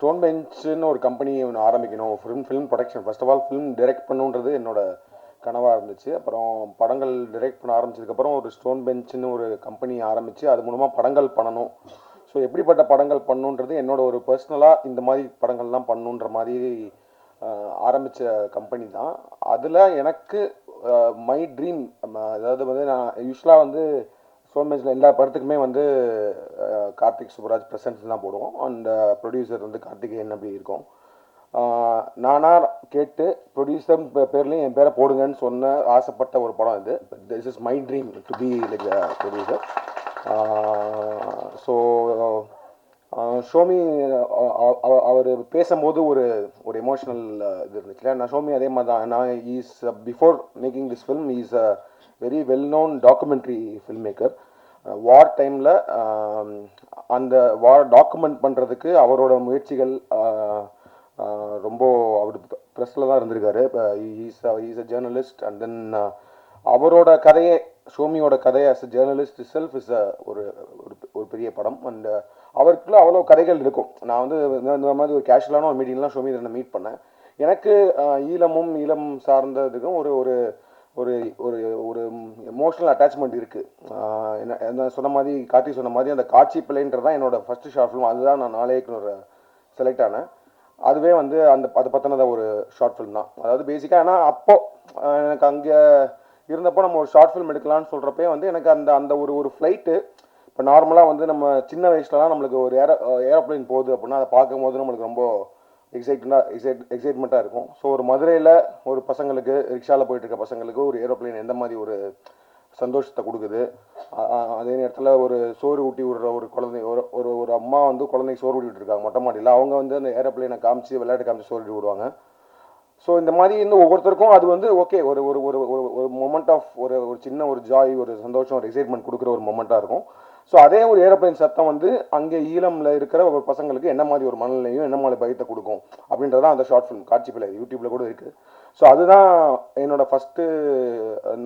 Stone பெஞ்சுன்னு ஒரு company ஒன்று ஆரம்பிக்கணும், film production. First of all film direct பண்ணுன்றது என்னோட கனவாக இருந்துச்சு. அப்புறம் படங்கள் டைரக்ட் பண்ண ஆரம்பிச்சதுக்கப்புறம் ஒரு ஸ்டோன் பெஞ்சுன்னு ஒரு கம்பெனி ஆரம்பித்து அது மூலமாக படங்கள் பண்ணணும். ஸோ எப்படிப்பட்ட படங்கள் பண்ணுன்றது என்னோட ஒரு பர்சனலாக இந்த மாதிரி படங்கள்லாம் பண்ணுன்ற மாதிரி ஆரம்பித்த கம்பெனி தான். அதில் எனக்கு மை ட்ரீம், அதாவது வந்து நான் யூஸ்வலாக வந்து ஸ்டோன் பெஞ்சில் எல்லா படத்துக்குமே வந்து கார்த்திக் சுப்ராஜ் ப்ரெசன்ஸ் தான் போடுவோம். அண்ட் ப்ரொடியூசர் வந்து கார்த்திகேயன் அப்படி இருக்கும். நானாக கேட்டு ப்ரொடியூசர் பேர்லேயும் என் பேரை போடுங்கன்னு சொன்ன ஆசைப்பட்ட ஒரு படம் இது. This is my dream to be like producer. So Somi அவர் பேசும்போது ஒரு ஒரு எமோஷ்னல் இது இருந்துச்சு. நான் ஷோமி அதே மாதிரி தான். நான் is before making this film is a very well known documentary film maker. War டைமில் அந்த வார் டாக்குமெண்ட் பண்ணுறதுக்கு அவரோட முயற்சிகள் ரொம்ப அவர் ப்ரெஸ்ஸில் தான் இருந்திருக்காரு. Is a journalist. And then அவரோட கதையை, ஷோமியோட கதையை as a journalist self is ஒரு ஒரு பெரிய படம். அண்ட் அவருக்குள்ள அவ்வளோ கதைகள் இருக்கும். நான் வந்து இந்த மாதிரி ஒரு கேஷுவலான ஒரு மீட்டிங்லாம் ஷோமி நான் மீட் பண்ணேன். எனக்கு ஈழம் சார்ந்ததுக்கும் ஒரு ஒரு ஒரு ஒரு ஒரு எமோஷ்னல் அட்டாச்மெண்ட் இருக்குது. என்ன சொன்ன மாதிரி, கார்த்தி சொன்ன மாதிரி, அந்த காட்சி பிள்ளைன்றது தான் என்னோடய ஃபஸ்ட்டு ஷார்ட் ஃபிலிம். அதுதான் நான் நாளைக்கு செலக்ட் ஆனேன். அதுவே வந்து அதை பற்றினத ஒரு ஷார்ட் ஃபிலிம் தான். அதாவது பேசிக்காக ஏன்னா அப்போது எனக்கு அங்கே இருந்தப்போ நம்ம ஒரு ஷார்ட் ஃபிலிம் எடுக்கலான்னு சொல்கிறப்பே வந்து எனக்கு அந்த ஒரு ஃப்ளைட்டு, இப்போ நார்மலாக வந்து நம்ம சின்ன வயசுலலாம் நம்மளுக்கு ஒரு ஏரோப்ளைன் போகுது அப்படின்னா அதை பார்க்கும்போது நம்மளுக்கு ரொம்ப எக்ஸைட்மெண்ட்டாக இருக்கும். ஸோ ஒரு மதுரையில் ஒரு பசங்களுக்கு, ரிக்ஷாவில் போயிட்டு இருக்க பசங்களுக்கு ஒரு ஏரோப்ளைன் எந்த மாதிரி ஒரு சந்தோஷத்தை கொடுக்குது. அதே நேரத்தில் ஒரு சோறு ஊட்டி விடுற ஒரு குழந்தை, ஒரு ஒரு அம்மா வந்து குழந்தைக்கு சோறு ஊட்டிகிட்டு இருக்காங்க மொட்டை மாடியில். அவங்க வந்து அந்த ஏரோப்ளைனை காமிச்சு விளையாட்டு காமிச்சு சோறு ஊட்டி விடுவாங்க. ஸோ இந்த மாதிரி இன்னும் ஒவ்வொருத்தருக்கும் அது வந்து ஓகே ஒரு ஒரு ஒரு ஒரு மொமெண்ட் ஆஃப் ஒரு சின்ன ஒரு ஜாய், ஒரு சந்தோஷம், ஒரு எக்ஸைட்மெண்ட் கொடுக்குற ஒரு மொமெண்ட்டாக இருக்கும். ஸோ அதே ஒரு ஏரோப்ளைன் சத்தம் வந்து அங்கே ஈழமில் இருக்கிற ஒரு பசங்களுக்கு என்ன மாதிரி ஒரு மனநிலையும் என்ன மாதிரி பயத்தை கொடுக்கும் அப்படின்றதான் அந்த ஷார்ட் ஃபிலிம். காட்சி பிள்ளை யூடியூப்பில் கூட இருக்குது. ஸோ அதுதான் என்னோட ஃபஸ்ட்டு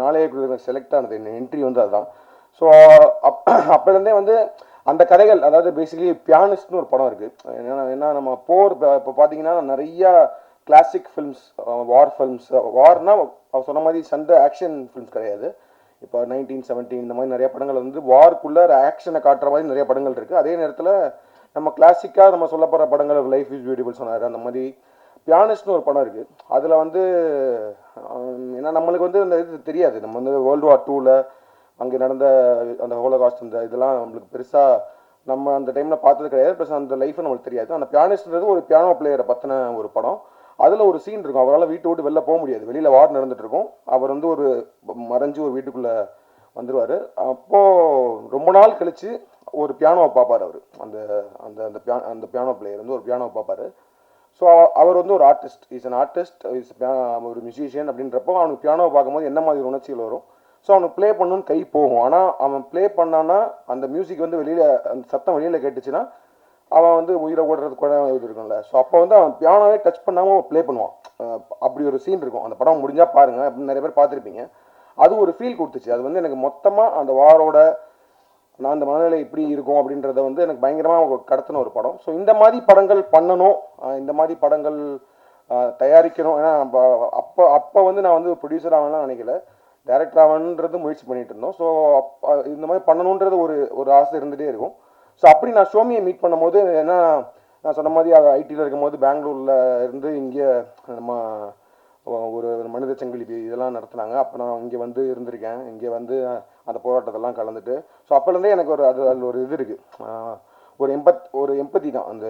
நாளைய செலக்ட் ஆனது, என்ன என்ட்ரி வந்து அதுதான். ஸோ அப்போலேருந்தே வந்து அந்த கதைகள், அதாவது பேசிக்கலி பியானிஸ்ட்னு ஒரு படம் இருக்குது. ஏன்னா நம்ம போர் இப்போ பார்த்தீங்கன்னா நிறையா கிளாசிக் ஃபில்ம்ஸ், வார் ஃபில்ம்ஸ், வார்னா அவர் சொன்ன மாதிரி சண்டை ஆக்ஷன் ஃபில்ம்ஸ் கிடையாது. இப்போ 1917 இந்த மாதிரி நிறைய படங்கள் வந்து வார்க்குள்ளே ஆக்ஷனை காட்டுற மாதிரி நிறைய படங்கள் இருக்குது. அதே நேரத்தில் நம்ம கிளாசிக்காக நம்ம சொல்ல போகிற படங்கள், லைஃப் இஸ் பியூட்டிஃபுல் சொன்னார், அந்த மாதிரி பியானிஸ்ட்னு ஒரு படம் இருக்குது. அதில் வந்து ஏன்னா நம்மளுக்கு வந்து அந்த இது தெரியாது. நம்ம வந்து வேர்ல்டு வார் 2ல் அங்கே நடந்த அந்த ஹோலோகாஸ்ட் இந்த இதெல்லாம் நம்மளுக்கு பெருசாக நம்ம அந்த டைமில் பார்த்தது கிடையாது. ப்ளஸ் அந்த லைஃப்பை நம்மளுக்கு தெரியாது. அந்த பியானிஸ்ட்ன்றது ஒரு பியானோ பிளேயரை பற்றின ஒரு படம். அதில் ஒரு சீன் இருக்கும். அவரால் வீட்டை விட்டு வெளில போக முடியாது. வெளியில் வார் நடந்துட்டு இருக்கும். அவர் வந்து ஒரு மறைஞ்சு ஒரு வீட்டுக்குள்ளே வந்துடுவார். அப்போது ரொம்ப நாள் கழித்து ஒரு பியானோவை பார்ப்பார் அவர். அந்த அந்த அந்த பியானோ பிளேயர் வந்து ஒரு பியானோவை பார்ப்பார். ஸோ அவர் வந்து ஒரு ஆர்டிஸ்ட், இஸ் அன் ஆர்டிஸ்ட், ஒரு மியூசிஷியன். அப்படின்றப்போ அவனுக்கு பியானோவை பார்க்கும்போது என்ன மாதிரி உணர்ச்சிகள் வரும். ஸோ அவனுக்கு ப்ளே பண்ணணும்னு கை போகும். ஆனால் அவன் ப்ளே பண்ணான்னா அந்த மியூசிக் வந்து வெளியில், அந்த சத்தம் வெளியில் கேட்டுச்சுன்னா அவன் வந்து உயிரை ஓடுறது கூட இது இருக்கும்ல. ஸோ அப்போ வந்து அவன் பியானோவே டச் பண்ணாமல் ப்ளே பண்ணுவான். அப்படி ஒரு சீன் இருக்கும். அந்த படம் முடிஞ்சால் பாருங்கள், அப்படின்னு நிறைய பேர் பார்த்துருப்பீங்க. அது ஒரு ஃபீல் கொடுத்துச்சு. அது வந்து எனக்கு மொத்தமாக அந்த வாரோட நான் அந்த மனநிலை இப்படி இருக்கும் அப்படின்றத வந்து எனக்கு பயங்கரமாக கடத்தின ஒரு படம். ஸோ இந்த மாதிரி படங்கள் பண்ணணும், இந்த மாதிரி படங்கள் தயாரிக்கணும். ஏன்னா அப்போ வந்து நான் வந்து ப்ரொடியூசர் ஆகணும்லாம் நினைக்கல, டைரக்டர் ஆகணுன்றது முயற்சி பண்ணிகிட்டு இருந்தோம். ஸோ இந்த மாதிரி பண்ணணுன்றது ஒரு ஆசை இருந்துகிட்டே இருக்கும். ஸோ அப்படி நான் ஷோமியை மீட் பண்ணும்போது, ஏன்னா நான் சொன்ன மாதிரி ஐடியில் இருக்கும்போது பெங்களூரில் இருந்து இங்கே நம்ம ஒரு மனித சங்கிலி இதெல்லாம் நடத்துனாங்க. அப்போ நான் இங்கே வந்து இருந்திருக்கேன். இங்கே வந்து அந்த போராட்டத்தெல்லாம் கலந்துட்டு. ஸோ அப்போலேருந்தே எனக்கு அதில் ஒரு இது இருக்குது, ஒரு எம்பத்தி தான்.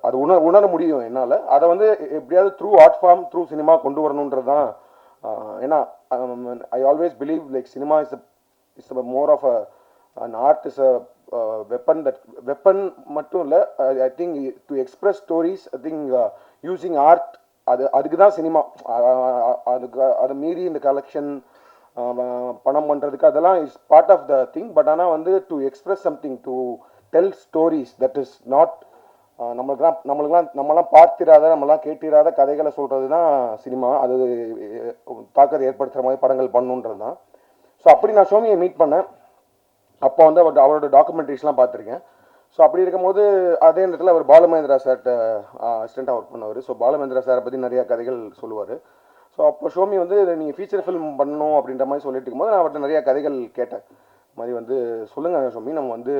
அது உணர முடியும் என்னால். அதை வந்து எப்படியாவது through art form, through cinema கொண்டு வரணுன்றது தான். ஏன்னா I always believe like cinema is more of an art is a weapon. That weapon மட்டும் இல்லை, I think to express stories, I think using art, அதுக்கு தான் சினிமா. அதை மீறி இந்த கலெக்ஷன் பணம் பண்ணுறதுக்கு அதெல்லாம் is part of the thing. But ஆனால் வந்து to express something, to tell stories, that is not நம்மளாம் பார்த்திராத, நம்மளாம் கேட்டிராத கதைகளை சொல்கிறது தான் சினிமா. அது தாக்கத்தை ஏற்படுத்துகிற மாதிரி படங்கள் பண்ணணுன்றது தான். ஸோ அப்படி நான் ஷோமியை மீட் பண்ணேன். அப்போ வந்து அவரோட டாக்குமெண்ட்ரிஸ்லாம் பார்த்துருக்கேன். ஸோ அப்படி இருக்கும்போது அதே நேரத்தில் அவர் பாலுமகேந்திரா சார்கிட்ட அசிஸ்டண்ட்டாக ஒர்க் பண்ணவர். ஸோ பாலுமகேந்திரா சாரை பற்றி நிறையா கதைகள் சொல்லுவார். ஸோ அப்போ ஷோமி வந்து நீங்கள் ஃபீச்சர் ஃபிலிம் பண்ணணும் அப்படின்ற மாதிரி சொல்லிட்டு இருக்கும்போது நான் அவர்கிட்ட நிறையா கதைகள் கேட்டேன். மாதிரி வந்து சொல்லுங்கள் ஷோமி, நம்ம வந்து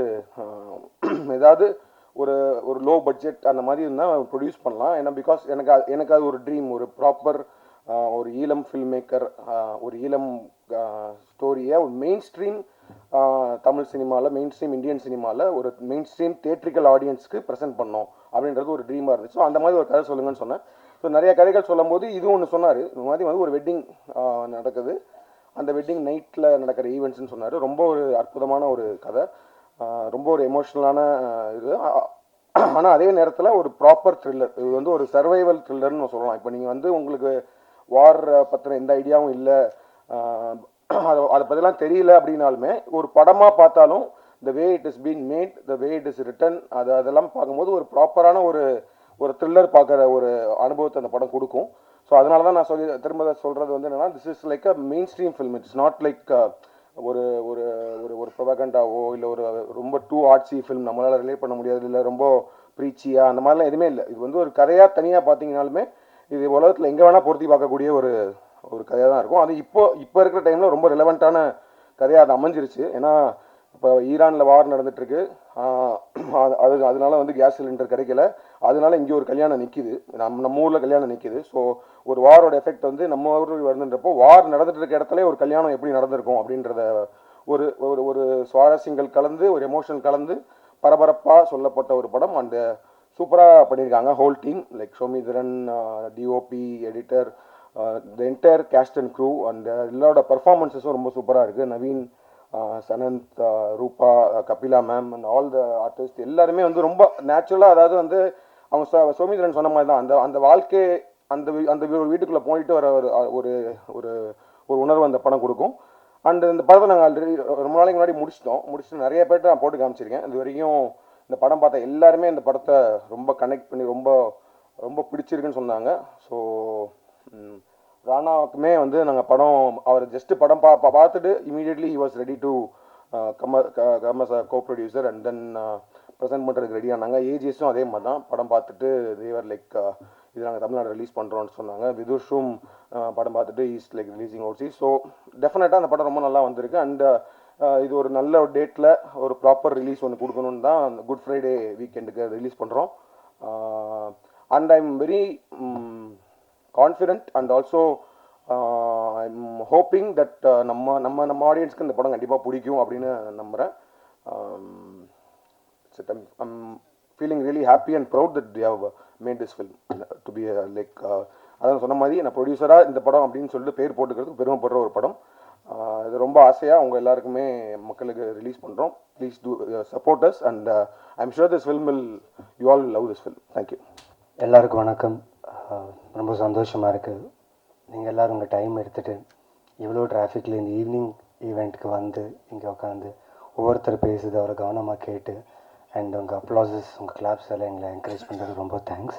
ஏதாவது ஒரு ஒரு லோ பட்ஜெட் அந்த மாதிரி இருந்தால் ப்ரொடியூஸ் பண்ணலாம். ஏன்னா பிகாஸ் எனக்கு அது ஒரு ட்ரீம், ஒரு ப்ராப்பர் ஒரு ஈழம் ஃபில்ம் மேக்கர், ஒரு ஈழம் ஸ்டோரியை ஒரு மெயின் ஸ்ட்ரீம் தமிழ் சினிமாவில், மெயின் ஸ்ட்ரீம் இந்தியன் சினிமாவில் ஒரு மெயின் ஸ்ட்ரீம் தியேட்ரிக்கல் ஆடியன்ஸ்க்கு ப்ரெசென்ட் பண்ணோம் அப்படின்றது ஒரு ட்ரீமாக இருந்துச்சு. ஸோ அந்த மாதிரி ஒரு கதை சொல்லுங்கன்னு சொன்னேன். ஸோ நிறைய கதைகள் சொல்லும் போது இது ஒன்று சொன்னார். இந்த மாதிரி வந்து ஒரு வெட்டிங் நடக்குது, அந்த வெட்டிங் நைட்டில் நடக்கிற ஈவெண்ட்ஸ்னு சொன்னார். ரொம்ப ஒரு அற்புதமான ஒரு கதை, ரொம்ப ஒரு எமோஷ்னலான இது. ஆனால் அதே நேரத்தில் ஒரு ப்ராப்பர் த்ரில்லர். இது வந்து ஒரு சர்வைவல் த்ரில்லர்னு சொல்லலாம். இப்போ நீங்கள் வந்து உங்களுக்கு வார் பற்றின எந்த ஐடியாவும் இல்லை, அதை பற்றிலாம் தெரியல அப்படின்னாலுமே ஒரு படமாக பார்த்தாலும் the way it is been made, the way it is written, அதெல்லாம் பார்க்கும்போது ஒரு ப்ராப்பரான ஒரு த்ரில்லர் பார்க்குற ஒரு அனுபவத்தை அந்த படம் கொடுக்கும். ஸோ அதனால தான் நான் திரும்ப சொல்கிறது வந்து என்னென்னா, this is like a main stream film. It's not like ஒரு ஒரு ஒரு ஒரு ப்ரொபகண்டாவோ இல்லை ஒரு ரொம்ப டூ ஆர்ட்ஸி ஃபில்ம் நம்மளால் ரிலேட் பண்ண முடியாது, இல்லை ரொம்ப ப்ரீச்சியாக அந்த மாதிரிலாம் எதுவுமே இல்லை. இது வந்து ஒரு கதையாக தனியாக பார்த்தீங்கனாலுமே இது உலகத்தில் எங்கே வேணால் பொருத்தி பார்க்கக்கூடிய ஒரு கதையாக தான் இருக்கும். அது இப்போ இருக்கிற டைமில் ரொம்ப ரிலவெண்ட்டான கதையாக அது அமைஞ்சிருச்சு. ஏன்னா இப்போ ஈரானில் வார் நடந்துகிட்ருக்கு, அதனால வந்து கேஸ் சிலிண்டர் கிடைக்கல, அதனால இங்கே ஒரு கல்யாணம் நிற்கிது, நம்ம ஊரில் கல்யாணம் நிற்கிது. ஸோ ஒரு வாரோட எஃபெக்ட் வந்து நம்ம ஊருக்கு வருதுன்றப்போ வார் நடந்துட்டு இருக்க இடத்துல ஒரு கல்யாணம் எப்படி நடந்திருக்கும் அப்படின்றத ஒரு ஒரு சுவாரஸ்யங்கள் கலந்து ஒரு எமோஷன் கலந்து பரபரப்பாக சொல்லப்பட்ட ஒரு படம். அண்ட் சூப்பராக பண்ணியிருக்காங்க whole team, like Somitharan, DOP, editor, the entire cast and crew. And எல்லாரோட பர்ஃபார்மன்ஸஸும் ரொம்ப சூப்பராக இருக்குது. Naveen, Sananth, Rupa, Kapila ma'am and all the artist எல்லாருமே வந்து ரொம்ப நேச்சுரலாக, அதாவது வந்து அவங்க சோமிதரன் சொன்ன மாதிரி தான் அந்த வாழ்க்கை அந்த வீட்டுக்குள்ளே போயிட்டு வர ஒரு ஒரு ஒரு உணர்வு அந்த படம் கொடுக்கும். அண்ட் இந்த படத்தை நாங்கள் ஆல்ரெடி ரொம்ப நாளைக்கு முன்னாடி முடிச்சுட்டு நிறைய பேர்ட்ட நான் போட்டு காமிச்சிருக்கேன். இது வரைக்கும் இந்த படம் பார்த்த எல்லாருமே இந்த படத்தை ரொம்ப கனெக்ட் பண்ணி ரொம்ப ரொம்ப பிடிச்சிருக்குன்னு சொன்னாங்க. ஸோ ராணாவுக்குமே வந்து நாங்கள் படம் அவர் ஜஸ்ட்டு படம் பார்த்துட்டு immediately he was ready to come as a co producer and then present பண்ணுறதுக்கு ரெடி ஆனாங்க. ஏஜிஎஸும் அதே மாதிரி தான் படம் பார்த்துட்டு தேவர் லைக் இது நாங்கள் தமிழ்நாடு ரிலீஸ் பண்ணுறோன்னு சொன்னாங்க. விதுஷும் படம் பார்த்துட்டு east like releasing Odissi. So டெஃபினட்டாக அந்த படம் ரொம்ப நல்லா வந்திருக்கு. அண்ட் இது ஒரு நல்ல ஒரு டேட்டில் ஒரு ப்ராப்பர் ரிலீஸ் ஒன்று கொடுக்கணுன்னு தான் அந்த குட் ஃப்ரைடே வீக்கெண்டுக்கு ரிலீஸ் பண்ணுறோம். And I am very confident and also I am hoping that நம்ம ஆடியன்ஸ்க்கு இந்த படம் கண்டிப்பாக பிடிக்கும் அப்படின்னு நம்புகிறேன். I'm feeling really happy and proud that we have made this film to be like அதான் சொன்ன மாதிரி நான் ப்ரொடியூசராக இந்த படம் அப்படின்னு சொல்லிட்டு பேர் போட்டுக்கிறதுக்கு பெருமைப்படுற ஒரு படம். இது ரொம்ப ஆசையாக அவங்க எல்லாருக்குமே மக்களுக்கு ரிலீஸ் பண்ணுறோம். Please do support us and I am sure this film will you all love this film. Thank you. எல்லாருக்கும் வணக்கம். ரொம்ப சந்தோஷமாக இருக்குது நீங்கள் எல்லோரும் உங்கள் டைம் எடுத்துகிட்டு இவ்வளோ டிராஃபிக்கில் இந்த ஈவினிங் ஈவெண்ட்டுக்கு வந்து இங்கே உட்காந்து ஒவ்வொருத்தர் பேசுது அவரை கவனமாக கேட்டு அண்ட் உங்கள் அப்ளாசஸ் உங்கள் கிளாப்ஸ் எல்லாம் எங்களை என்கரேஜ் பண்ணுறது ரொம்ப தேங்க்ஸ்.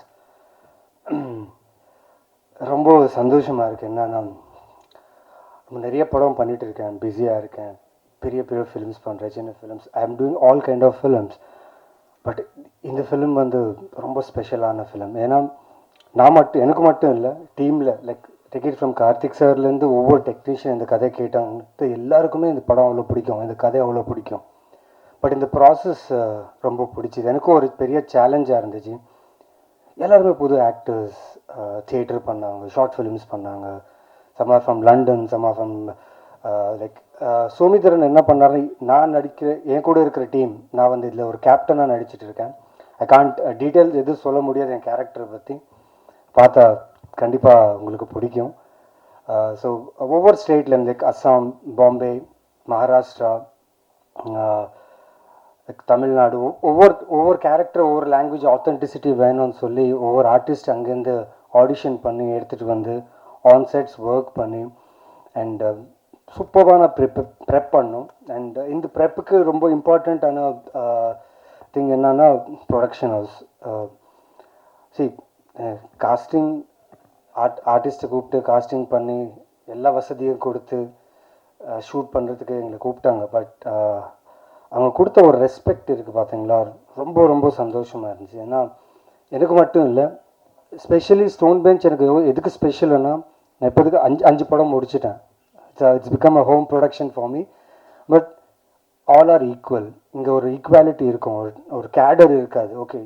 ரொம்ப சந்தோஷமாக இருக்குது. என்னன்னா நிறைய படம் பண்ணிகிட்டு இருக்கேன், பிஸியாக இருக்கேன், பெரிய பெரிய ஃபிலிம்ஸ் பண்ணுறேன், சின்ன films, I am doing all kind of films. But இந்த ஃபிலிம் வந்து ரொம்ப ஸ்பெஷலான ஃபிலிம். ஏன்னா எனக்கு மட்டும் இல்லை, டீமில் லைக் டிக்கெட் ஃப்ரம் கார்த்திக் சார்லேருந்து ஒவ்வொரு டெக்னீஷியன் இந்த கதை கேட்டாங்க எல்லாருக்குமே இந்த படம் அவ்வளோ பிடிக்கும், இந்த கதை அவ்வளோ பிடிக்கும். பட் இந்த ப்ராசஸ் ரொம்ப பிடிச்சிது. எனக்கும் ஒரு பெரிய சேலஞ்சாக இருந்துச்சு. எல்லாருமே புது ஆக்டர்ஸ், தியேட்டர் பண்ணாங்க, ஷார்ட் ஃபிலிம்ஸ் பண்ணாங்க, some are from London, some are from like Somitharan என்ன பண்ணாரு, நான் நடிக்கிற என் கூட இருக்கிற டீம், நான் வந்து இதில் ஒரு கேப்டனாக நடிச்சிட்டு இருக்கேன். ஐ கான்ட் டீட்டெயில்ஸ் எதுவும் சொல்ல முடியாது என் கேரக்டரை பற்றி, பார்த்தா கண்டிப்பாக உங்களுக்கு பிடிக்கும். ஸோ ஒவ்வொரு ஸ்டேட்லேருந்து லைக் அஸ்ஸாம், பாம்பே, மகாராஷ்டிரா, தமிழ்நாடு, ஒவ்வொரு கேரக்டர் ஒவ்வொரு லாங்குவேஜ் ஆத்தென்டிசிட்டி வேணும்னு சொல்லி ஒவ்வொரு ஆர்டிஸ்ட் அங்கேருந்து ஆடிஷன் பண்ணி எடுத்துகிட்டு வந்து ஆன் செட்ஸ் ஒர்க் பண்ணி அண்ட் சூப்பரான ப்ரெப் பண்ணும். அண்ட் இந்த ப்ரெப்புக்கு ரொம்ப இம்பார்ட்டண்ட்டான திங் என்னன்னா ப்ரொடக்ஷன் ஹவுஸ். காஸ்டிங் ஆர்டிஸ்ட்டை கூப்பிட்டு காஸ்டிங் பண்ணி எல்லா வசதியும் கொடுத்து ஷூட் பண்ணுறதுக்கு எங்களை கூப்பிட்டாங்க. பட் அவங்க கொடுத்த ஒரு ரெஸ்பெக்ட் இருக்குது பார்த்தீங்களா, ரொம்ப ரொம்ப சந்தோஷமாக இருந்துச்சு. ஏன்னா எனக்கு மட்டும் இல்லை, ஸ்பெஷலி ஸ்டோன் பெஞ்ச் எனக்கு எதுக்கு ஸ்பெஷல்னா, நான் இப்போதுக்கு அஞ்சு படம் முடிச்சிட்டேன். It's become a home production for me. But all are equal. இங்கே ஒரு ஈக்குவாலிட்டி இருக்கும், ஒரு கேடர் இருக்காது. ஓகே,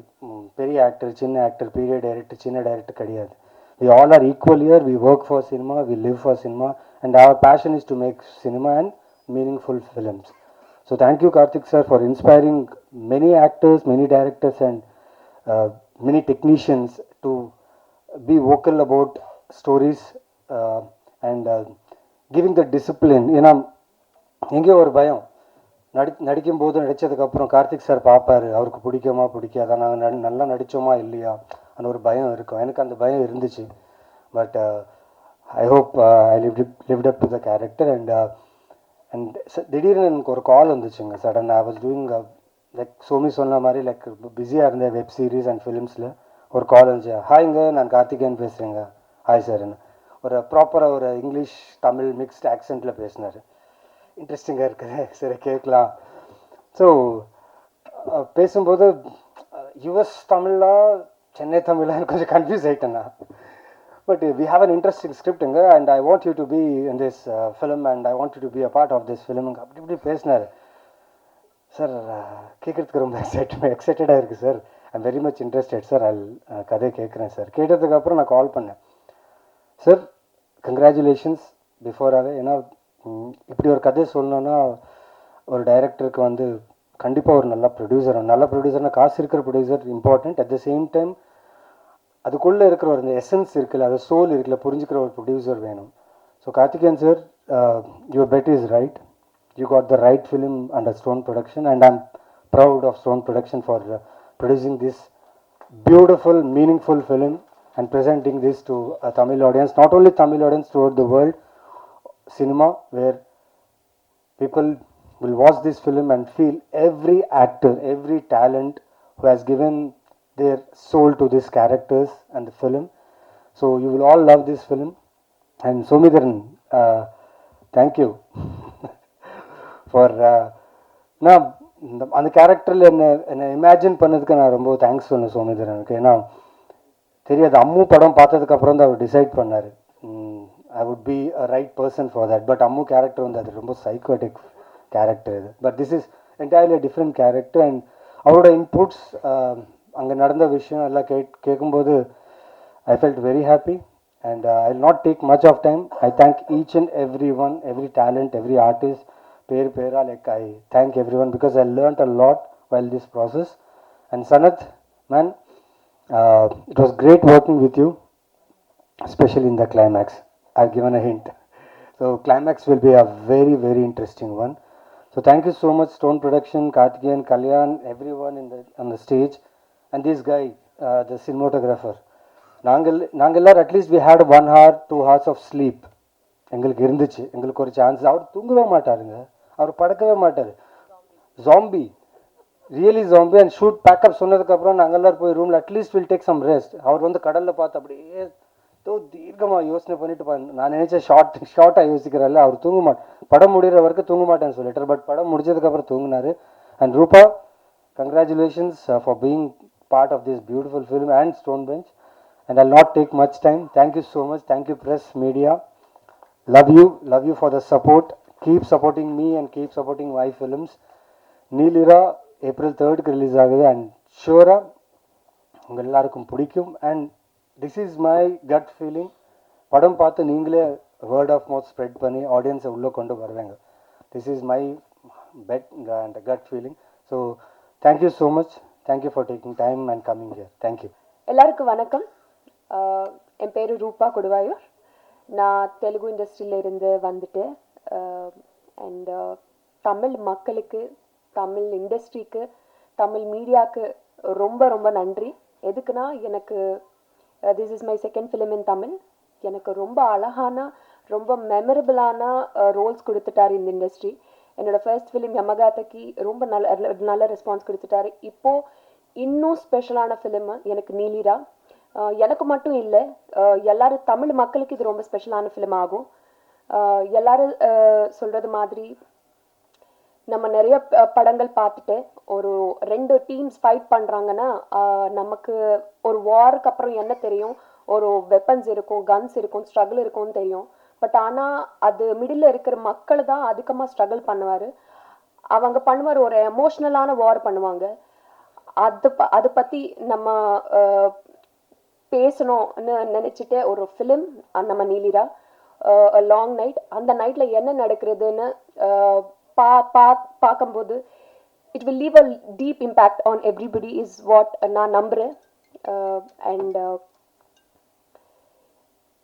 பெரிய ஆக்டர், சின்ன ஆக்டர், பெரிய டைரக்டர், சின்ன டைரக்டர் கிடையாது. We all are equal here. We work for cinema, we live for cinema, and our passion is to make cinema and meaningful films. So thank you, Karthik sir, for inspiring many actors, many directors, and many technicians to be vocal about stories and giving the discipline. ஏன்னா எங்கேயோ ஒரு பயம், நடிக்கும்போது நடித்ததுக்கப்புறம் Karthik sir பார்ப்பார், அவருக்கு பிடிக்குமா பிடிக்காதா, நாங்கள் நல்லா நடித்தோமா இல்லையா அந்த ஒரு பயம் இருக்கும். எனக்கு அந்த பயம் இருந்துச்சு. But I hope I lived up to the character. And திடீர்னு எனக்கு ஒரு கால் வந்துச்சுங்க sudden. I was doing like Somi சொன்ன மாதிரி லைக் பிஸியாக இருந்தேன் வெப் சீரிஸ் அண்ட் ஃபிலிம்ஸில். ஒரு கால் வந்துச்சு, ஹாய்ங்க நான் கார்த்திகேயன் பேசுகிறேங்க. ஹாய் சார்ன்னு ஒரு ப்ராப்பராக ஒரு இங்கிலீஷ் தமிழ் மிக்ஸ்ட் ஆக்சென்ட்டில் பேசினார். இன்ட்ரெஸ்டிங்காக இருக்குது, சரி கேட்கலாம். ஸோ பேசும்போது யுஎஸ் தமிழா சென்னை தமிழான்னு கொஞ்சம் கன்ஃபியூஸ் ஆகிட்டேன்னா. But we have an interesting ஸ்கிரிப்டுங்க and I want you to be in this film and I want you to be a part of this ஃபிலிமுங்க அப்படி இப்படி பேசினார். சார் கேட்குறதுக்கு ரொம்ப எக்ஸைட்டடாக இருக்குது sir. I'm very much interested sir. கதையை கேட்குறேன் சார். கேட்டதுக்கப்புறம் நான் கால் பண்ணேன். சார் கங்க்ராச்சுலேஷன்ஸ் பிஃபோராகவே. ஏன்னா இப்படி ஒரு கதையை சொல்லணுன்னா ஒரு டைரக்டருக்கு வந்து கண்டிப்பாக ஒரு நல்ல ப்ரொடியூசர்னால் காசு இருக்கிற producer important. At the same time அதுக்குள்ளே இருக்கிற ஒரு இந்த எசன்ஸ் இருக்குல்ல, அது சோல் இருக்குல்ல, புரிஞ்சுக்கிற ஒரு ப்ரொடியூசர் வேணும். So Karthikeyan sir, your bet is right. You got the right film under Stone production and I'm proud of Stone production for producing this beautiful, meaningful film and presenting this to a Tamil audience, not only Tamil audience, throughout the world cinema, where people will watch this film and feel every actor, every talent who has given their soul to these characters and the film. So you will all love this film. And Somidharan, thank you for நான் அந்த கேரக்டரில் என்னை imagine பண்ணதுக்கு நான் ரொம்ப thanks சொன்னேன் சோமிதரனுக்கு. ஏன்னா தெரியாது, அம்மு படம் பார்த்ததுக்கப்புறம் தான் அவர் டிசைட் பண்ணார் I would be a right person for that. But Ammu character வந்து அது ரொம்ப சைக்கோட்டிக் கேரக்டர் இது. But this is entirely different character. And அவரோட இன்புட்ஸ், அங்கே நடந்த விஷயம் எல்லாம் கேட்கும்போது I felt very happy. And I will not take much of time. I thank each and every one, every talent, every artist. Pera, like I thank everyone because I learnt a lot while this process. And Sanath, man, it was great working with you, especially in the climax. I've given a hint. So climax will be a very, very interesting one. So thank you so much, Stone Production, Karthikeyan, Kalyan, everyone on the stage, and this guy, the cinematographer. Nangal, at least we had 1 hour, 2 hours of sleep. எங்களுக்கு இருந்துச்சு, எங்களுக்கு ஒரு chance. அவர் தூங்கவே மாட்டாருங்க, அவர் படுக்கவே மாட்டார். Zombie, really zombie. And shoot pack up சொன்னதுக்கப்புறம் நாங்கள் எல்லோரும் போய் ரூமில் at least will take some rest. அவர் வந்து கடலில் பார்த்து அப்படியே தீர்க்கமாக யோசனை பண்ணிட்டு நான் நினைச்சேன் ஷார்ட்டாக யோசிக்கிறாரில்ல, அவர் தூங்க மாட்டேன், படம் முடிகிற வரைக்கும் தூங்க மாட்டேன்னு சொல்லிட்டார். பட் படம் முடிச்சதுக்கப்புறம் தூங்கினார். And Rupa, congratulations for being part of this beautiful film and stone bench. And I not take much time. Thank you so much. Thank you press media. Love you for the support. Keep supporting me and keep supporting my films. Neelira April 3rd release ஆகுது. And sure உங்கள் எல்லாருக்கும் பிடிக்கும். And this is my gut feeling. படம் பார்த்து நீங்களே word of mouth spread பண்ணி ஆடியன்ஸை உள்ளே கொண்டு வருவாங்க. This is my bet and gut feeling. So thank you so much. Thank you for taking time and coming here. Thank you. எல்லாருக்கும் வணக்கம். என் பேர் ரூபா கொடுவாயூர். நான் தெலுங்கு இண்டஸ்ட்ரியிலேருந்து வந்துட்டு அண்ட் தமிழ் மக்களுக்கு, தமிழ் இண்டஸ்ட்ரிக்கு, தமிழ் மீடியாவுக்கு ரொம்ப ரொம்ப நன்றி. எதுக்குன்னா, எனக்கு this is my second film in Tamil. எனக்கு ரொம்ப அழகான, ரொம்ப மெமரபிளான ரோல்ஸ் கொடுத்துட்டார் இந்த இண்டஸ்ட்ரி. என்னோடய ஃபர்ஸ்ட் ஃபிலிம் யமகாதக்கு ரொம்ப நல்ல ரெஸ்பான்ஸ் கொடுத்துட்டாரு. இப்போது இன்னும் ஸ்பெஷலான ஃபிலிம் எனக்கு நீலிரா. எனக்கு மட்டும் இல்லை, எல்லாரும் தமிழ் மக்களுக்கு இது ரொம்ப ஸ்பெஷலான ஃபிலிம் ஆகும். எல்லாரும் சொல்கிறது மாதிரி நம்ம நிறைய படங்கள் பார்த்துட்டு ஒரு 2 டீம்ஸ் ஃபைட் பண்ணுறாங்கன்னா நமக்கு ஒரு வாருக்கு அப்புறம் என்ன தெரியும், ஒரு வெப்பன்ஸ் இருக்கும், கன்ஸ் இருக்கும், ஸ்ட்ரகிள் இருக்கும்னு தெரியும். பட் ஆனால் அது மிடில் இருக்கிற மக்கள் தான் அதிகமாக ஸ்ட்ரகிள் பண்ணுவார். அவங்க பண்ணுவார் ஒரு எமோஷ்னலான வார் பண்ணுவாங்க. அதை பற்றி நம்ம பேசணும்னு நினச்சிட்டு ஒரு ஃபிலிம் நம்ம நீலிரா லாங் நைட். அந்த நைட்டில் என்ன நடக்கிறதுன்னு பார்க்கும்போது it will leave a deep impact on everybody is what நான் நம்புகிறேன். அண்ட்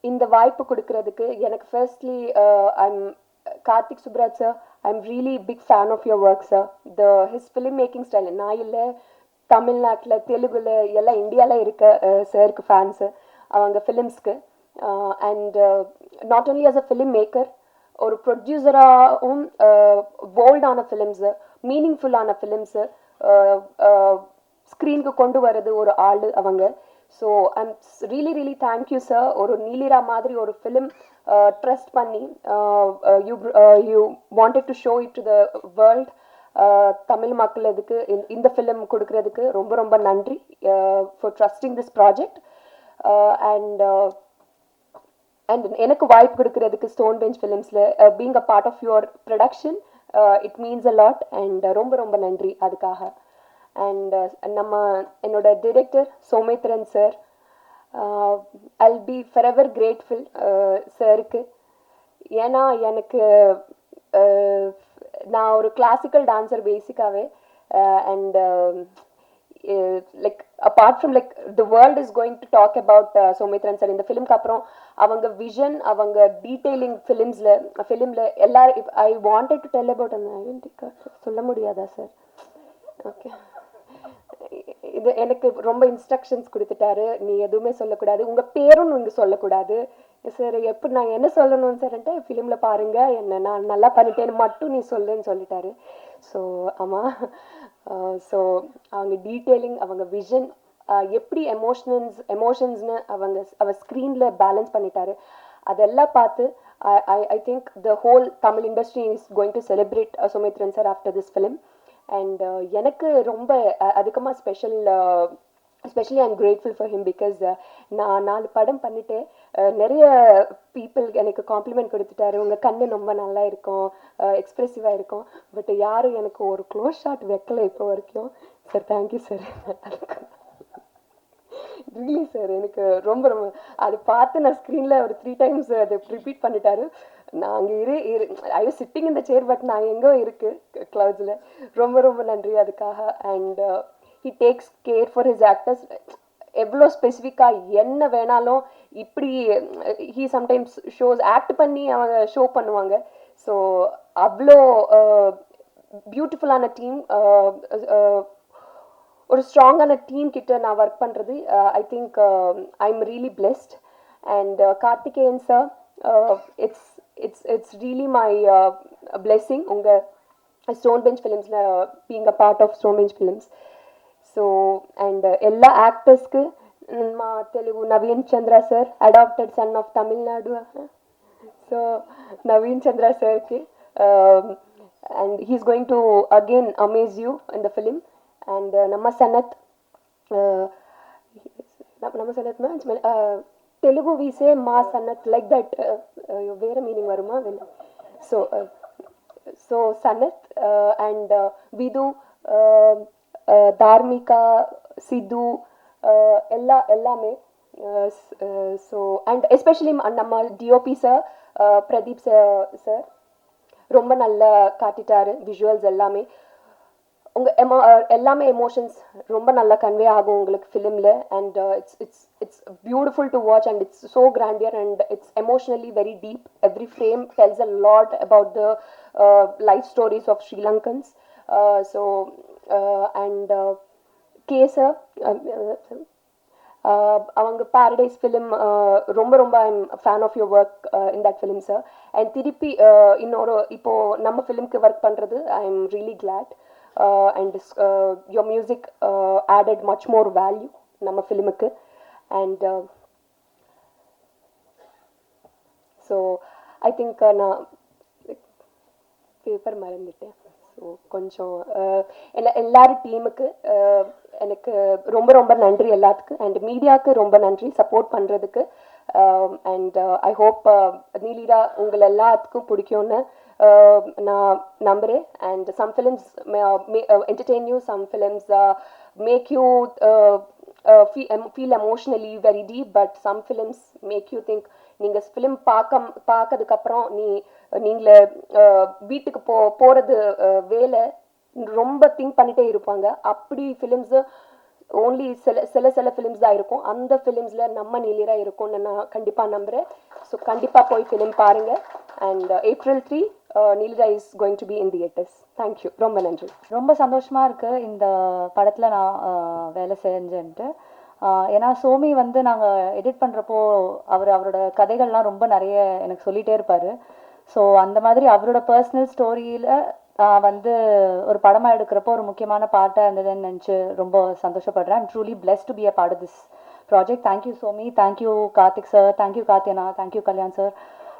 இந்த வாய்ப்பு கொடுக்கறதுக்கு எனக்கு firstly I'm Karthik Subbaraj sir, I'm really big fan of your work sir. His film making style நான் இல்லை, தமிழ்நாட்டில் தெலுங்குல எல்லாம் இந்தியாவில் இருக்க சாருக்கு ஃபேன்ஸு அவங்க ஃபிலிம்ஸ்க்கு. And not only as a film maker, ஒரு ப்ரொடியூசராகவும் போல்டான ஃபிலிம்ஸு, மீனிங்ஃபுல்லான ஃபிலிம்ஸு ஸ்க்ரீனுக்கு கொண்டு வர்றது ஒரு ஆள் அவங்க. So I'm really thank you sir. ஒரு நீலிரா மாதிரி ஒரு ஃபிலிம் ட்ரஸ்ட் பண்ணி you wanted to show it to the world. Tamil மக்கள் இதுக்கு இந்த ஃபிலிம் கொடுக்கறதுக்கு ரொம்ப ரொம்ப நன்றி for trusting this project. And எனக்கு வாய்ப்பு கொடுக்கறதுக்கு ஸ்டோன் பெஞ்ச் ஃபிலிம்ஸில் being a part of your production it means a lot. And ரொம்ப ரொம்ப நன்றி அதுக்காக. அண்ட் என்னோட director Somethran sir, I'll be forever grateful சாருக்கு. ஏன்னா எனக்கு நான் ஒரு கிளாசிக்கல் டான்ஸர் பேசிக்காகவே. And like apart from like the world is going to talk about Somethran sir. இந்த ஃபிலிம்க்கு அப்புறம் அவங்க விஷன், அவங்க டீட்டெயிலிங் ஃபிலிமில் எல்லாரும் I wanted to tell about அந்த ஐடென்டி கார்டு சொல்ல முடியாதா சார்? ஓகே, இது எனக்கு ரொம்ப இன்ஸ்ட்ரக்ஷன்ஸ் கொடுத்துட்டாரு. நீ எதுவுமே சொல்லக்கூடாது, உங்கள் பேரும் நீங்கள் சொல்லக்கூடாது சார். எப்படி நான் என்ன சொல்லணும்னு சார்ன்ட்டு ஃபிலிமில் பாருங்கள், என்ன நான் நல்லா பண்ணிட்டேன்னு மட்டும் நீ சொல்லுன்னு சொல்லிட்டாரு. ஸோ ஆமாம், ஸோ அவங்க டீட்டெயிலிங், அவங்க விஷன், எப்படி எமோஷன்ஸ்னு அவர் ஸ்க்ரீனில் பேலன்ஸ் பண்ணிட்டாரு. அதெல்லாம் பார்த்து I think the whole Tamil industry is going to celebrate Somethran sir after this film. And எனக்கு ரொம்ப அதிகமாக specially I'm grateful for him because நான் 4 படம் பண்ணிட்டு நிறைய பீப்புள் எனக்கு காம்ப்ளிமெண்ட் கொடுத்துட்டாரு. உங்கள் கண்ணு ரொம்ப நல்லா இருக்கும், எக்ஸ்ப்ரெசிவாக இருக்கும். பட் யாரும் எனக்கு ஒரு க்ளோஸ் ஷாட் வைக்கல இப்போ வரைக்கும். Sir thank you sir. Really sir, எனக்கு ரொம்ப ரொம்ப அது பார்த்து நான் ஸ்க்ரீனில் ஒரு 3 times அதை ரிப்பீட் பண்ணிட்டாரு. நான் அங்கே ஐ வாஸ் சிட்டிங் இந்த சேர், பட் நான் எங்கோ இருக்கு க்ளவுட்ஸில். ரொம்ப ரொம்ப நன்றி அதுக்காக. And he takes care for his actors. எவ்வளோ ஸ்பெசிஃபிக்காக என்ன வேணாலும் இப்படி ஹீ சம்டைம்ஸ் ஷோஸ் ஆக்ட் பண்ணி அவங்க ஷோ பண்ணுவாங்க. ஸோ அவ்வளோ பியூட்டிஃபுல்லான டீம், ஒரு ஸ்ட்ராங்கான டீம் கிட்ட நான் ஒர்க் பண்ணுறது I think I am really blessed. And Karthikeyan sir, it's really my blessing உங்கள் ஸ்டோன் பெஞ்ச் ஃபிலிம்ஸில் being a part of stone bench films. So and எல்லா ஆக்டர்ஸ்க்கு మా Telugu Naveen Chandra sir, adapted son of Tamil Nadu. So Naveen Chandra సార్కి and he's going to again amaze you in the film. And నమ్మ సనత్ తెలుగు వీసే మా Sanath like that వేరే మీనింగ్ வருமா? సో సనత్ అండ్ విదు, தார்மிகா, சிது, எல்லாமே. ஸோ அண்ட் எஸ்பெஷலி நம்ம டிஓபி சார் பிரதீப் சார் ரொம்ப நல்லா காட்டிட்டாரு. விஷுவல்ஸ் எல்லாமே எல்லாமே எமோஷன்ஸ் ரொம்ப நல்லா கன்வே ஆகும் உங்களுக்கு ஃபிலிமில். And it's beautiful to watch and it's so grandeur and it's emotionally very deep. Every frame tells a lot about the life stories of Sri Lankans. So and கேசர் அவங்க பாரடைஸ் ஃபிலிம் ரொம்ப ரொம்ப I'm fan of your work in that film sir. And திருப்பி இன்னொரு இப்போது நம்ம ஃபிலிம்க்கு work பண்ணுறது I am really glad. And your music added much more value நம்ம ஃபிலிமுக்கு. அண்ட் ஸோ ஐ திங்க் நான் பேப்பர் மறந்துட்டேன். ஸோ கொஞ்சம் எல்லாரும் டீமுக்கு எனக்கு ரொம்ப ரொம்ப நன்றி எல்லாத்துக்கும், அண்ட் மீடியாவுக்கு ரொம்ப நன்றி சப்போர்ட் பண்ணுறதுக்கு. அண்ட் ஐ ஹோப் நீலிரா உங்கள் எல்லாத்துக்கும் பிடிக்கும்னு நான் நம்புகிறேன். And some films entertain you, some films make you feel emotionally very deep, but some films make you think. நீங்கள் ஃபிலிம் பார்க்கறதுக்கப்புறம் நீங்களே வீட்டுக்கு போகிறது வேலை ரொம்ப திங்க் பண்ணிகிட்டே இருப்பாங்க. அப்படி ஃபிலிம்ஸு ஓன்லி சில ஃபிலிம்ஸ் தான் இருக்கும். அந்த ஃபிலிம்ஸில் நம்ம நீலிரா இருக்கும்னு நான் கண்டிப்பாக நம்புகிறேன். ஸோ கண்டிப்பாக போய் ஃபிலிம் பாருங்கள். And April 3 Neelira is going to be in theatres. Thank you, ரொம்ப நன்றி. ரொம்ப சந்தோஷமாக இருக்குது இந்த படத்தில் நான் வேலை செஞ்சேன்ட்டு. ஏன்னா சோமி வந்து நாங்கள் எடிட் பண்ணுறப்போ அவரோட கதைகள்லாம் ரொம்ப நிறைய எனக்கு சொல்லிகிட்டே இருப்பார். ஸோ அந்த மாதிரி அவரோட பர்சனல் ஸ்டோரியில் வந்து ஒரு படமாக எடுக்கிறப்போ ஒரு முக்கியமான பார்ட்டாக இருந்ததுன்னு நினச்சி ரொம்ப சந்தோஷப்படுறேன். I'm truly blessed to be a part of this project. Thank you Somi, thank you Karthik sir, thank you Karthiyana, thank you Kalyan sir,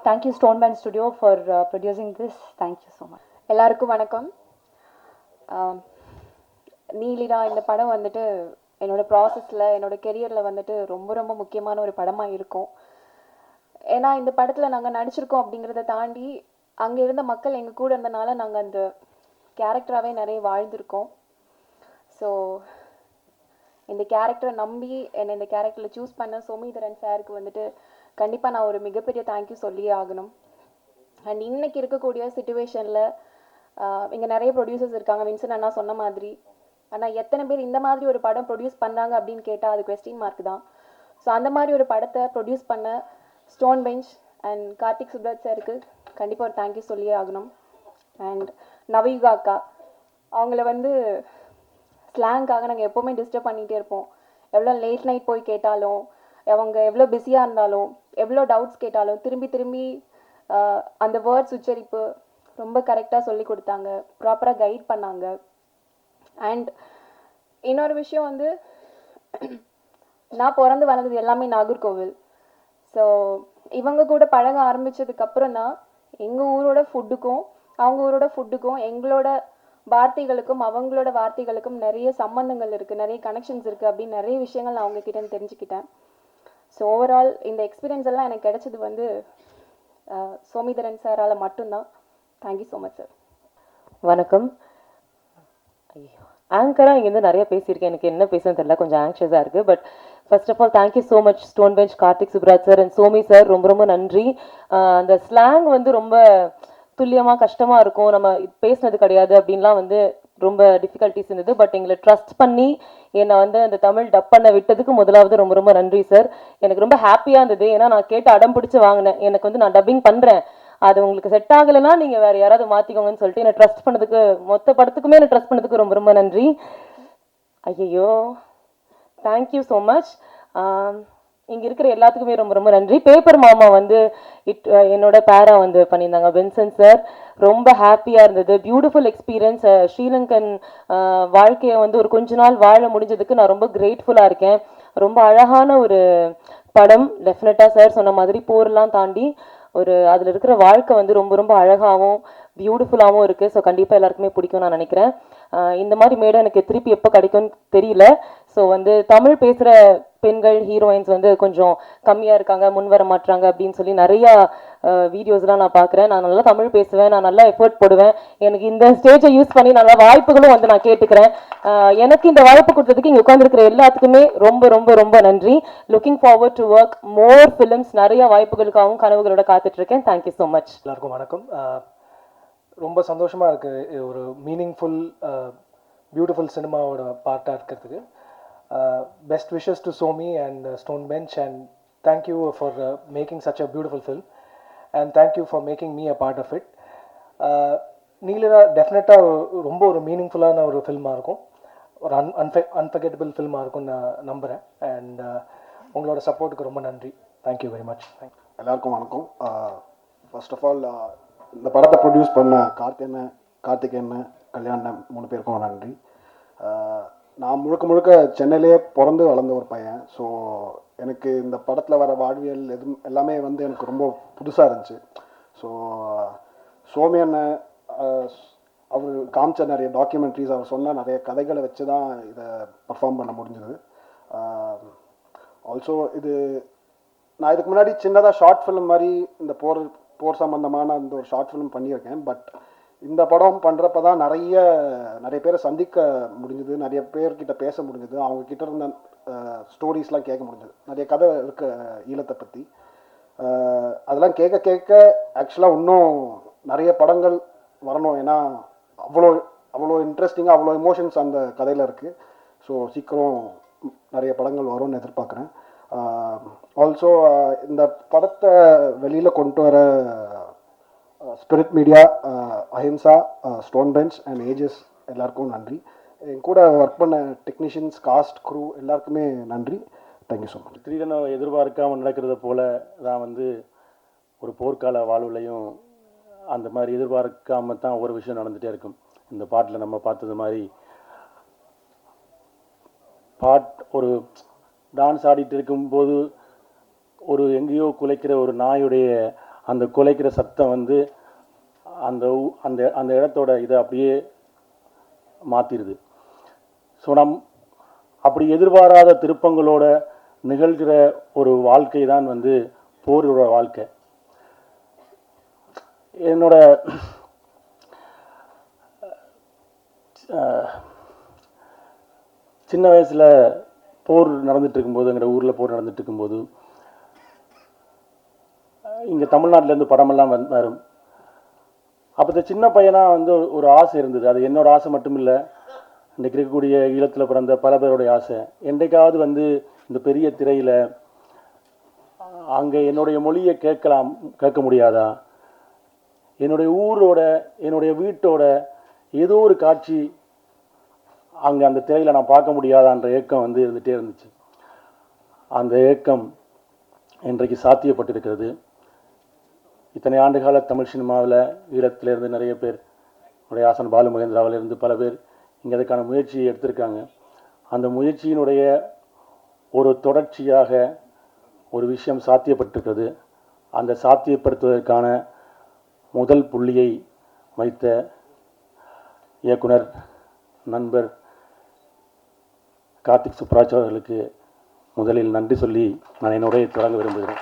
thank you stone band studio for producing this. Thank you so much. எல்லாருக்கும் வணக்கம். நீலிரா இந்த படம் வந்துட்டு என்னோடய ப்ராசஸில் என்னோடய கெரியரில் வந்துட்டு ரொம்ப ரொம்ப முக்கியமான ஒரு படமாக இருக்கும். ஏன்னா இந்த படத்தில் நாங்கள் நடிச்சிருக்கோம் அப்படிங்கிறத தாண்டி அங்கே இருந்த மக்கள் எங்கள் கூட இருந்தனால நாங்கள் அந்த கேரக்டராகவே நிறைய வாழ்ந்திருக்கோம். ஸோ இந்த கேரக்டரை நம்பி என்னை இந்த கேரக்டரில் சூஸ் பண்ண சோமிதரன் சாருக்கு வந்துட்டு கண்டிப்பாக நான் ஒரு மிகப்பெரிய தேங்க்யூ சொல்லியே ஆகணும். அண்ட் இன்றைக்கி இருக்கக்கூடிய சிச்சுவேஷனில் இங்கே நிறைய ப்ரொடியூசர்ஸ் இருக்காங்க, வின்சன் அண்ணா சொன்ன மாதிரி. ஆனால் எத்தனை பேர் இந்த மாதிரி ஒரு படம் ப்ரொடியூஸ் பண்ணுறாங்க அப்படின்னு கேட்டால் அது கொஸ்டின் மார்க் தான். ஸோ அந்த மாதிரி ஒரு படத்தை ப்ரொடியூஸ் பண்ண Stone bench and Karthik Subbaraj சாருக்கு கண்டிப்பாக ஒரு தேங்க்யூ சொல்லியே ஆகணும். அண்ட் நவயுகா அக்கா, அவங்கள வந்து ஸ்லாங்காக நாங்கள் எப்போவுமே டிஸ்டர்ப் பண்ணிகிட்டே இருப்போம். எவ்வளோ லேட் நைட் போய் கேட்டாலும், அவங்க எவ்வளோ பிஸியாக இருந்தாலும், எவ்வளோ டவுட்ஸ் கேட்டாலும் திரும்பி திரும்பி அந்த வேர்ட்ஸ் உச்சரிப்பு ரொம்ப கரெக்டாக சொல்லி கொடுத்தாங்க, ப்ராப்பராக கைட் பண்ணாங்க. அண்ட் இன்னொரு விஷயம் வந்து, நான் பிறந்து வளர்ந்தது எல்லாமே நாகர்கோவில். ஸோ இவங்க கூட பழக ஆரம்பித்ததுக்கப்புறம் தான் எங்கள் ஊரோட ஃபுட்டுக்கும் அவங்க ஊரோட ஃபுட்டுக்கும் எங்களோட வார்த்தைகளுக்கும் அவங்களோட வார்த்தைகளுக்கும் நிறைய சம்மந்தங்கள் இருக்குது, நிறைய கனெக்ஷன்ஸ் இருக்குது அப்படின்னு நிறைய விஷயங்கள் நான் அவங்கக்கிட்ட தெரிஞ்சுக்கிட்டேன். ஸோ ஓவரால் இந்த எக்ஸ்பீரியன்ஸ் எல்லாம் எனக்கு கிடைச்சது வந்து சோமிதரன் சாரால் மட்டும்தான். Thank you so much sir. வணக்கம். ஆங்கராக இங்கேருந்து நிறைய பேசியிருக்கேன், எனக்கு என்ன பேசுன்னு தெரியல, கொஞ்சம் ஆங்ஷியஸாக இருக்குது. But first of all thank you so much stone bench, Karthik Subbaraj sir and Somi sir, ரொம்ப ரொம்ப நன்றி. அந்த ஸ்லாங் வந்து ரொம்ப துல்லியமாக கஷ்டமாக இருக்கும், நம்ம பேசினது கிடையாது அப்படின்லாம் வந்து ரொம்ப டிஃபிகல்ட்டிஸ் இருந்தது. பட் எங்களை ட்ரஸ்ட் பண்ணி என்னை வந்து அந்த தமிழ் டப் பண்ண விட்டதுக்கு முதலாவது ரொம்ப ரொம்ப நன்றி சார். எனக்கு ரொம்ப ஹாப்பியாக இருந்தது, ஏன்னா நான் கேட்டு அடம் பிடிச்சி வாங்கினேன். எனக்கு வந்து நான் டப்பிங் பண்ணுறேன், அது உங்களுக்கு செட் ஆகலைன்னா நீங்கள் வேறு யாராவது மாற்றிக்கோங்கன்னு சொல்லிட்டு என்னை ட்ரஸ்ட் பண்ணதுக்கு, மொத்த படத்துக்குமே என்னை ட்ரஸ்ட் பண்ணதுக்கு ரொம்ப ரொம்ப நன்றி. ஐயோ, தேங்க்யூ ஸோ மச். இங்கே இருக்கிற எல்லாத்துக்குமே ரொம்ப ரொம்ப நன்றி. பேப்பர் மாமா வந்து என்னோட பேரா வந்து பண்ணியிருந்தாங்க வின்சன் சார், ரொம்ப ஹாப்பியாக இருந்தது. Beautiful experience. ஸ்ரீலங்கன் வாழ்க்கையை வந்து ஒரு கொஞ்ச நாள் வாழ முடிஞ்சதுக்கு நான் ரொம்ப கிரேட்ஃபுல்லாக இருக்கேன். ரொம்ப அழகான ஒரு படம். டெஃபினட்டாக சார் சொன்ன மாதிரி போரெல்லாம் தாண்டி ஒரு அதில் இருக்கிற வாழ்க்கை வந்து ரொம்ப ரொம்ப அழகாகவும் பியூட்டிஃபுல்லாகவும் இருக்குது. ஸோ கண்டிப்பாக எல்லாருக்குமே பிடிக்கும் நான் நினைக்கிறேன். இந்த மாதிரி மேடம் எனக்கு திருப்பி எப்போ கிடைக்கும்னு தெரியல. ஸோ வந்து தமிழ் பேசுகிற பெண்கள் ஹீரோயின்ஸ் வந்து கொஞ்சம் கம்மியாக இருக்காங்க, முன் வர மாட்டுறாங்க அப்படின்னு சொல்லி நிறையா வீடியோஸ்லாம் நான் பார்க்குறேன். நான் நல்லா தமிழ் பேசுவேன், நான் நல்லா எஃபர்ட் போடுவேன். எனக்கு இந்த ஸ்டேஜை யூஸ் பண்ணி நல்ல வாய்ப்புகளும் வந்து நான் கேட்டுக்கிறேன். எனக்கு இந்த வாய்ப்பு கொடுத்ததுக்கு இங்கே உட்காந்துருக்கிற எல்லாத்துக்குமே ரொம்ப ரொம்ப ரொம்ப நன்றி. Looking forward to work more films. நிறைய வாய்ப்புகளுக்காகவும் கனவுகளோட காத்துட்ருக்கேன். Thank you so much. எல்லாருக்கும் வணக்கம். ரொம்ப சந்தோஷமாக இருக்குது ஒரு மீனிங்ஃபுல் பியூட்டிஃபுல் சினிமாவோட பார்ட்டாக இருக்கிறதுக்கு. Best wishes to Somi and stone bench, and thank you for making such a beautiful film, and thank you for making me a part of it. Neelira டெஃபினட்டாக ரொம்ப ஒரு மீனிங்ஃபுல்லான ஒரு ஃபில்மாக இருக்கும், ஒரு அன்ஃபர்கெட்டபிள் ஃபில்மாக இருக்கும்னு நான் நம்புகிறேன். அண்ட் உங்களோட சப்போர்ட்டுக்கு ரொம்ப நன்றி. Thank you very much. எல்லாருக்கும் வணக்கம். ஃபர்ஸ்ட் ஆஃப் ஆல் இந்த படத்தை ப்ரொடியூஸ் பண்ண கார்த்திக் அண்ணன், கல்யாணம் 3 பேருக்கும் நன்றி. நான் முழுக்க சென்னையிலேயே பிறந்து வளர்ந்த ஒரு பையன். ஸோ எனக்கு இந்த படத்தில் வர வாழ்வியல் எல்லாமே வந்து எனக்கு ரொம்ப புதுசாக இருந்துச்சு. ஸோ சோமி அண்ணன், அவர் காமிச்ச நிறைய டாக்குமெண்ட்ரிஸ், அவர் சொன்ன நிறைய கதைகளை வச்சு தான் இதை பர்ஃபார்ம் பண்ண முடிஞ்சது. ஆல்சோ இது நான் இதுக்கு முன்னாடி சின்னதாக ஷார்ட் ஃபிலிம் மாதிரி இந்த போர் சம்பந்தமான அந்த ஒரு ஷார்ட் ஃபிலிம் பண்ணியிருக்கேன். பட் இந்த படம் பண்ணுறப்ப தான் நிறைய பேரை சந்திக்க முடிஞ்சுது, நிறைய பேர்கிட்ட பேச முடிஞ்சுது, அவங்க கிட்ட இருந்த ஸ்டோரிஸ்லாம் கேட்க முடிஞ்சது. நிறைய கதை இருக்க ஈழத்தை பற்றி அதெல்லாம் கேட்க கேட்க ஆக்சுவலாக இன்னும் நிறைய படங்கள் வரணும். ஏன்னா அவ்வளோ இன்ட்ரெஸ்டிங்காக அவ்வளோ எமோஷன்ஸ் அந்த கதையில் இருக்குது. ஸோ சீக்கிரம் நிறைய படங்கள் வரும்னு எதிர்பார்க்குறேன். ஆல்சோ இந்த படத்தை வெளியில் கொண்டு வர spirit media, Ahimsa, Stone bench and ஏஜஸ் எல்லாருக்கும் நன்றி. என் கூட ஒர்க் பண்ண டெக்னீஷியன்ஸ், காஸ்ட், க்ரூ எல்லாருக்குமே நன்றி. Thank you so much. திடீரென எதிர்பார்க்காமல் நடக்கிறத போல தான் வந்து ஒரு போர்க்கால வாழ்வுலையும் அந்த மாதிரி எதிர்பார்க்காம தான் ஒவ்வொரு விஷயம் நடந்துகிட்டே இருக்கும். இந்த பாட்டில் நம்ம பார்த்தது மாதிரி ஒரு டான்ஸ் ஆடிட்டு இருக்கும்போது ஒரு எங்கேயோ குலைக்கிற ஒரு நாயுடைய அந்த குலைக்கிற சத்தம் வந்து அந்த அந்த அந்த இடத்தோட இதை அப்படியே மாற்றிடுது. ஸோ அப்படி எதிர்பாராத திருப்பங்களோட நிகழ்கிற ஒரு வாழ்க்கை தான் வந்து போரோட வாழ்க்கை. என்னோட சின்ன வயசில் போர் நடந்துட்டு இருக்கும்போது, எங்கள் ஊரில் போர் நடந்துட்டு இருக்கும்போது இங்கே தமிழ்நாட்டிலேருந்து படமெல்லாம் வரும். அப்போ சின்ன பையனாக வந்து ஒரு ஆசை இருந்தது. அது என்னோட ஆசை மட்டும் இல்லை, இன்றைக்கு இருக்கக்கூடிய ஈழத்தில் பிறந்த பல பேருடைய ஆசை. என்றைக்காவது வந்து இந்த பெரிய திரையில் அங்கே என்னுடைய மொழியை கேட்க முடியாதா, என்னுடைய ஊரோட என்னுடைய வீட்டோட ஏதோ ஒரு காட்சி அங்கே அந்த திரையில் நான் பார்க்க முடியாதான்ற ஏக்கம் வந்து இருந்துகிட்டே இருந்துச்சு. அந்த ஏக்கம் இன்றைக்கு சாத்தியப்பட்டிருக்கிறது. இத்தனை ஆண்டுகால தமிழ் சினிமாவில் ஈழத்திலேருந்து நிறைய பேர், என்னுடைய ஆசன் பாலு மகேந்திராவிலிருந்து பல பேர் இங்கே அதுக்கான முயற்சியை எடுத்திருக்காங்க. அந்த முயற்சியினுடைய ஒரு தொடர்ச்சியாக ஒரு விஷயம் சாத்தியப்பட்டிருக்கிறது. அந்த சாத்தியப்படுத்துவதற்கான முதல் புள்ளியை வைத்த இயக்குனர் நண்பர் கார்த்திக் சுப்ராஜ் அவர்களுக்கு முதலில் நன்றி சொல்லி நான் என்னுடைய தொடங்க விரும்புகிறேன்.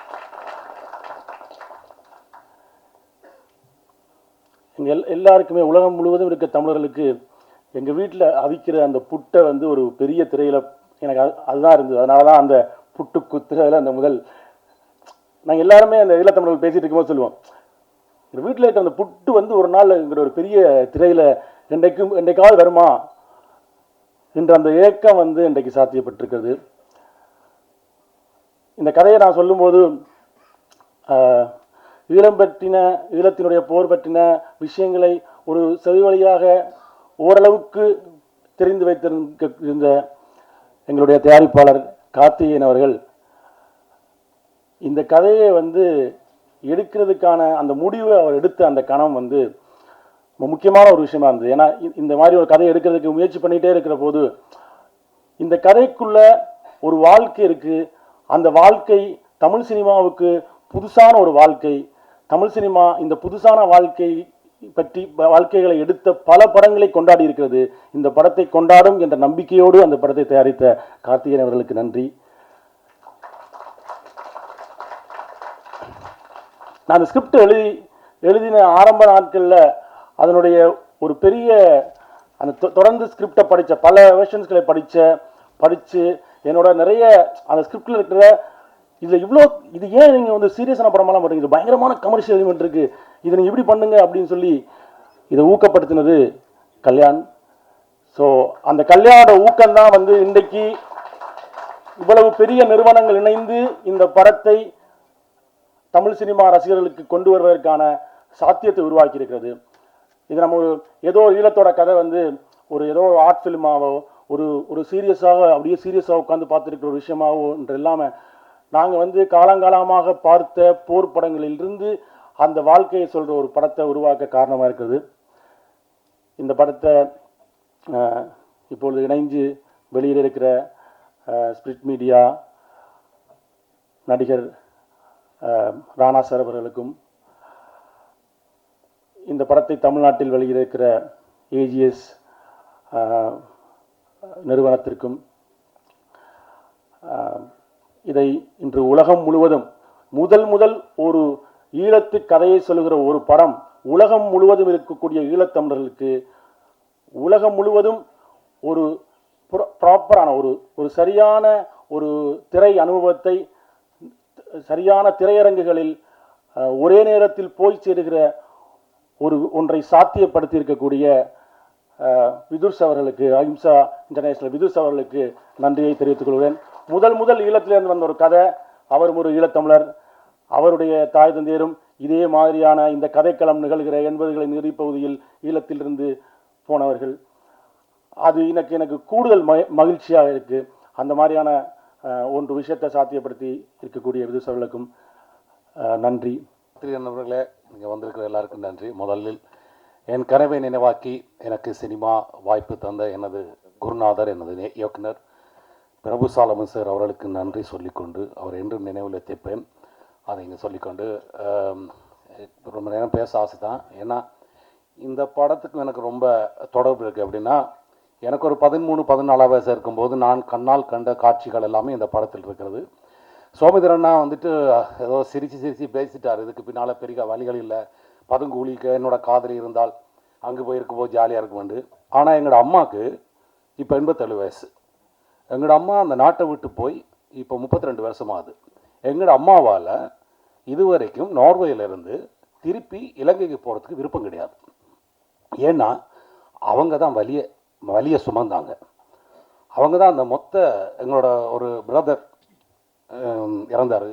எங்கள் எல்லாருக்குமே, உலகம் முழுவதும் இருக்க தமிழர்களுக்கு எங்கள் வீட்டில் அவிக்கிற அந்த புட்டை வந்து ஒரு பெரிய திரையில் எனக்கு அதுதான் இருந்தது. அதனால தான் அந்த புட்டு குத்துறதுல அந்த முதல் நாங்கள் எல்லாருமே அந்த ஈழத்தமிழர்கள் பேசிகிட்டு இருக்கும்போது சொல்லுவோம், எங்கள் வீட்டில் இருக்கிற அந்த புட்டு வந்து ஒரு நாள் என்கிற ஒரு பெரிய திரையில் என்றைக்காவது வருமா என்ற அந்த ஏக்கம் வந்து இன்றைக்கு சாத்தியப்பட்டிருக்கிறது. இந்த கதையை நான் சொல்லும்போது ஈழத்தினுடைய போர் பற்றின விஷயங்களை ஒரு செவி வழியாக ஓரளவுக்கு தெரிந்து வைத்திருந்த எங்களுடைய தயாரிப்பாளர் கார்த்திகேயன் அவர்கள் இந்த கதையை வந்து எடுக்கிறதுக்கான அந்த முடிவை அவர் எடுத்த அந்த கணம் வந்து முக்கியமான ஒரு விஷயமா இருந்தது. ஏன்னா இந்த மாதிரி ஒரு கதையை எடுக்கிறதுக்கு முயற்சி பண்ணிகிட்டே இருக்கிற போது இந்த கதைக்குள்ள ஒரு வாழ்க்கை இருக்குது. அந்த வாழ்க்கை தமிழ் சினிமாவுக்கு புதுசான ஒரு வாழ்க்கை. தமிழ் சினிமா இந்த புதுசான வாழ்க்கைகளை எடுத்த பல படங்களை கொண்டாடி இருக்கிறது. இந்த படத்தை கொண்டாடும் என்ற நம்பிக்கையோடு அந்த படத்தை தயாரித்த கார்த்திகேயன் அவர்களுக்கு நன்றி. நான் அந்த ஸ்கிரிப்ட் எழுதின ஆரம்ப நாட்களில் அதனுடைய ஒரு பெரிய அந்த தொடர்ந்து ஸ்கிரிப்டை படித்த பல வெர்ஷன்ஸ்களை படித்து என்னோட நிறைய அந்த ஸ்கிரிப்டில் இருக்கிற இது ஏன் நீங்கள் வந்து சீரியஸான படமெல்லாம் பண்ணுறீங்க, இது பயங்கரமான கமர்ஷியல் எலிமெண்ட் இருக்குது, இதை நீங்கள் இப்படி பண்ணுங்க அப்படின்னு சொல்லி இதை ஊக்கப்படுத்தினது கல்யாண். ஸோ அந்த கல்யாணோட ஊக்கம்தான் வந்து இன்றைக்கு இவ்வளவு பெரிய நிறுவனங்கள் இணைந்து இந்த படத்தை தமிழ் சினிமா ரசிகர்களுக்கு கொண்டு வருவதற்கான சாத்தியத்தை உருவாக்கி இருக்கிறது. இது நம்ம ஏதோ ஈழத்தோட கதை வந்து ஏதோ ஆர்ட் ஃபிலிமாவோ ஒரு அப்படியே சீரியஸாக உட்காந்து பார்த்துருக்கிற ஒரு விஷயமாவோ என்று இல்லாமல் நாங்கள் வந்து காலங்காலமாக பார்த்த போர் படங்களிலிருந்து அந்த வாழ்க்கையை சொல்கிற ஒரு படத்தை உருவாக்க காரணமாக இருக்கிறது. இந்த படத்தை இப்பொழுது இணைஞ்சு வெளியில் இருக்கிற ஸ்பிரிட் மீடியா, நடிகர் ராணா சார் அவர்களுக்கும், இந்த படத்தை தமிழ்நாட்டில் வெளியிருக்கிற ஏஜிஎஸ் நிறுவனத்திற்கும் இதை இன்று உலகம் முழுவதும் முதல் ஒரு ஈழத்து கதையை சொல்லுகிற ஒரு படம் உலகம் முழுவதும் இருக்கக்கூடிய ஈழத்தமிழர்களுக்கு உலகம் முழுவதும் ஒரு ப்ராப்பரான ஒரு சரியான ஒரு திரை அனுபவத்தை சரியான திரையரங்குகளில் ஒரே நேரத்தில் போய் சேருகிற ஒன்றை சாத்தியப்படுத்தி இருக்கக்கூடிய விதுர்ஸ் அவர்களுக்கு, அஹிம்சா இன்டர்நேஷனல் விதுர்ஸ் அவர்களுக்கு நன்றியை தெரிவித்துக் கொள்கிறேன். முதல் ஈழத்திலிருந்து வந்த ஒரு கதை, அவரும் ஒரு ஈழத்தமிழர், அவருடைய தாய் தந்தையரும் இதே மாதிரியான இந்த கதைக்களம் நிகழ்கிற 80களின் இறுதிப்பகுதியில் ஈழத்திலிருந்து போனவர்கள். அது எனக்கு கூடுதல் மகிழ்ச்சியாக இருக்குது. அந்த மாதிரியான ஒன்று விஷயத்தை சாத்தியப்படுத்தி இருக்கக்கூடிய விதுர்ஸ் அவர்களுக்கும் நன்றி. நண்பர்களே, இங்கே வந்திருக்கிற எல்லாருக்கும் நன்றி. முதலில் என் கனவை நினைவாக்கி எனக்கு சினிமா வாய்ப்பு தந்த எனது குருநாதர், எனது இயக்குனர் பிரபு சாலமன் சார் அவர்களுக்கு நன்றி சொல்லிக்கொண்டு, அவர் என்றும் நினைவில் தைப்பேன். அதை இங்கே சொல்லிக்கொண்டு ரொம்ப நேரம் பேச ஆசை தான். ஏன்னா இந்த படத்துக்கு எனக்கு ரொம்ப தொடர்பு இருக்குது. அப்படின்னா எனக்கு ஒரு 13-14 வயசு இருக்கும்போது நான் கண்ணால் கண்ட காட்சிகள் எல்லாமே இந்த படத்தில் இருக்கிறது. சோமேந்திரன்னா வந்துட்டு ஏதோ சிரித்து பேசிட்டார். இதுக்கு பின்னால் பெரிய வழிகள் இல்லை, பதுங்கூலிக்கு என்னோட காதலி இருந்தால் அங்கே போயிருக்கும்போது ஜாலியாக இருக்குமெண்டு. ஆனால் எங்களோட அம்மாவுக்கு இப்போ 87 வயசு. எங்களோட அம்மா அந்த நாட்டை விட்டு போய் இப்போ 32 வருஷமாகுது. எங்களோட அம்மாவால் இதுவரைக்கும் நார்வேயிலிருந்து திருப்பி இலங்கைக்கு போகிறதுக்கு விருப்பம் கிடையாது. ஏன்னா அவங்க தான் வலியை சுமந்தாங்க. அவங்க தான் அந்த எங்களோட ஒரு பிரதர் இறந்தார்.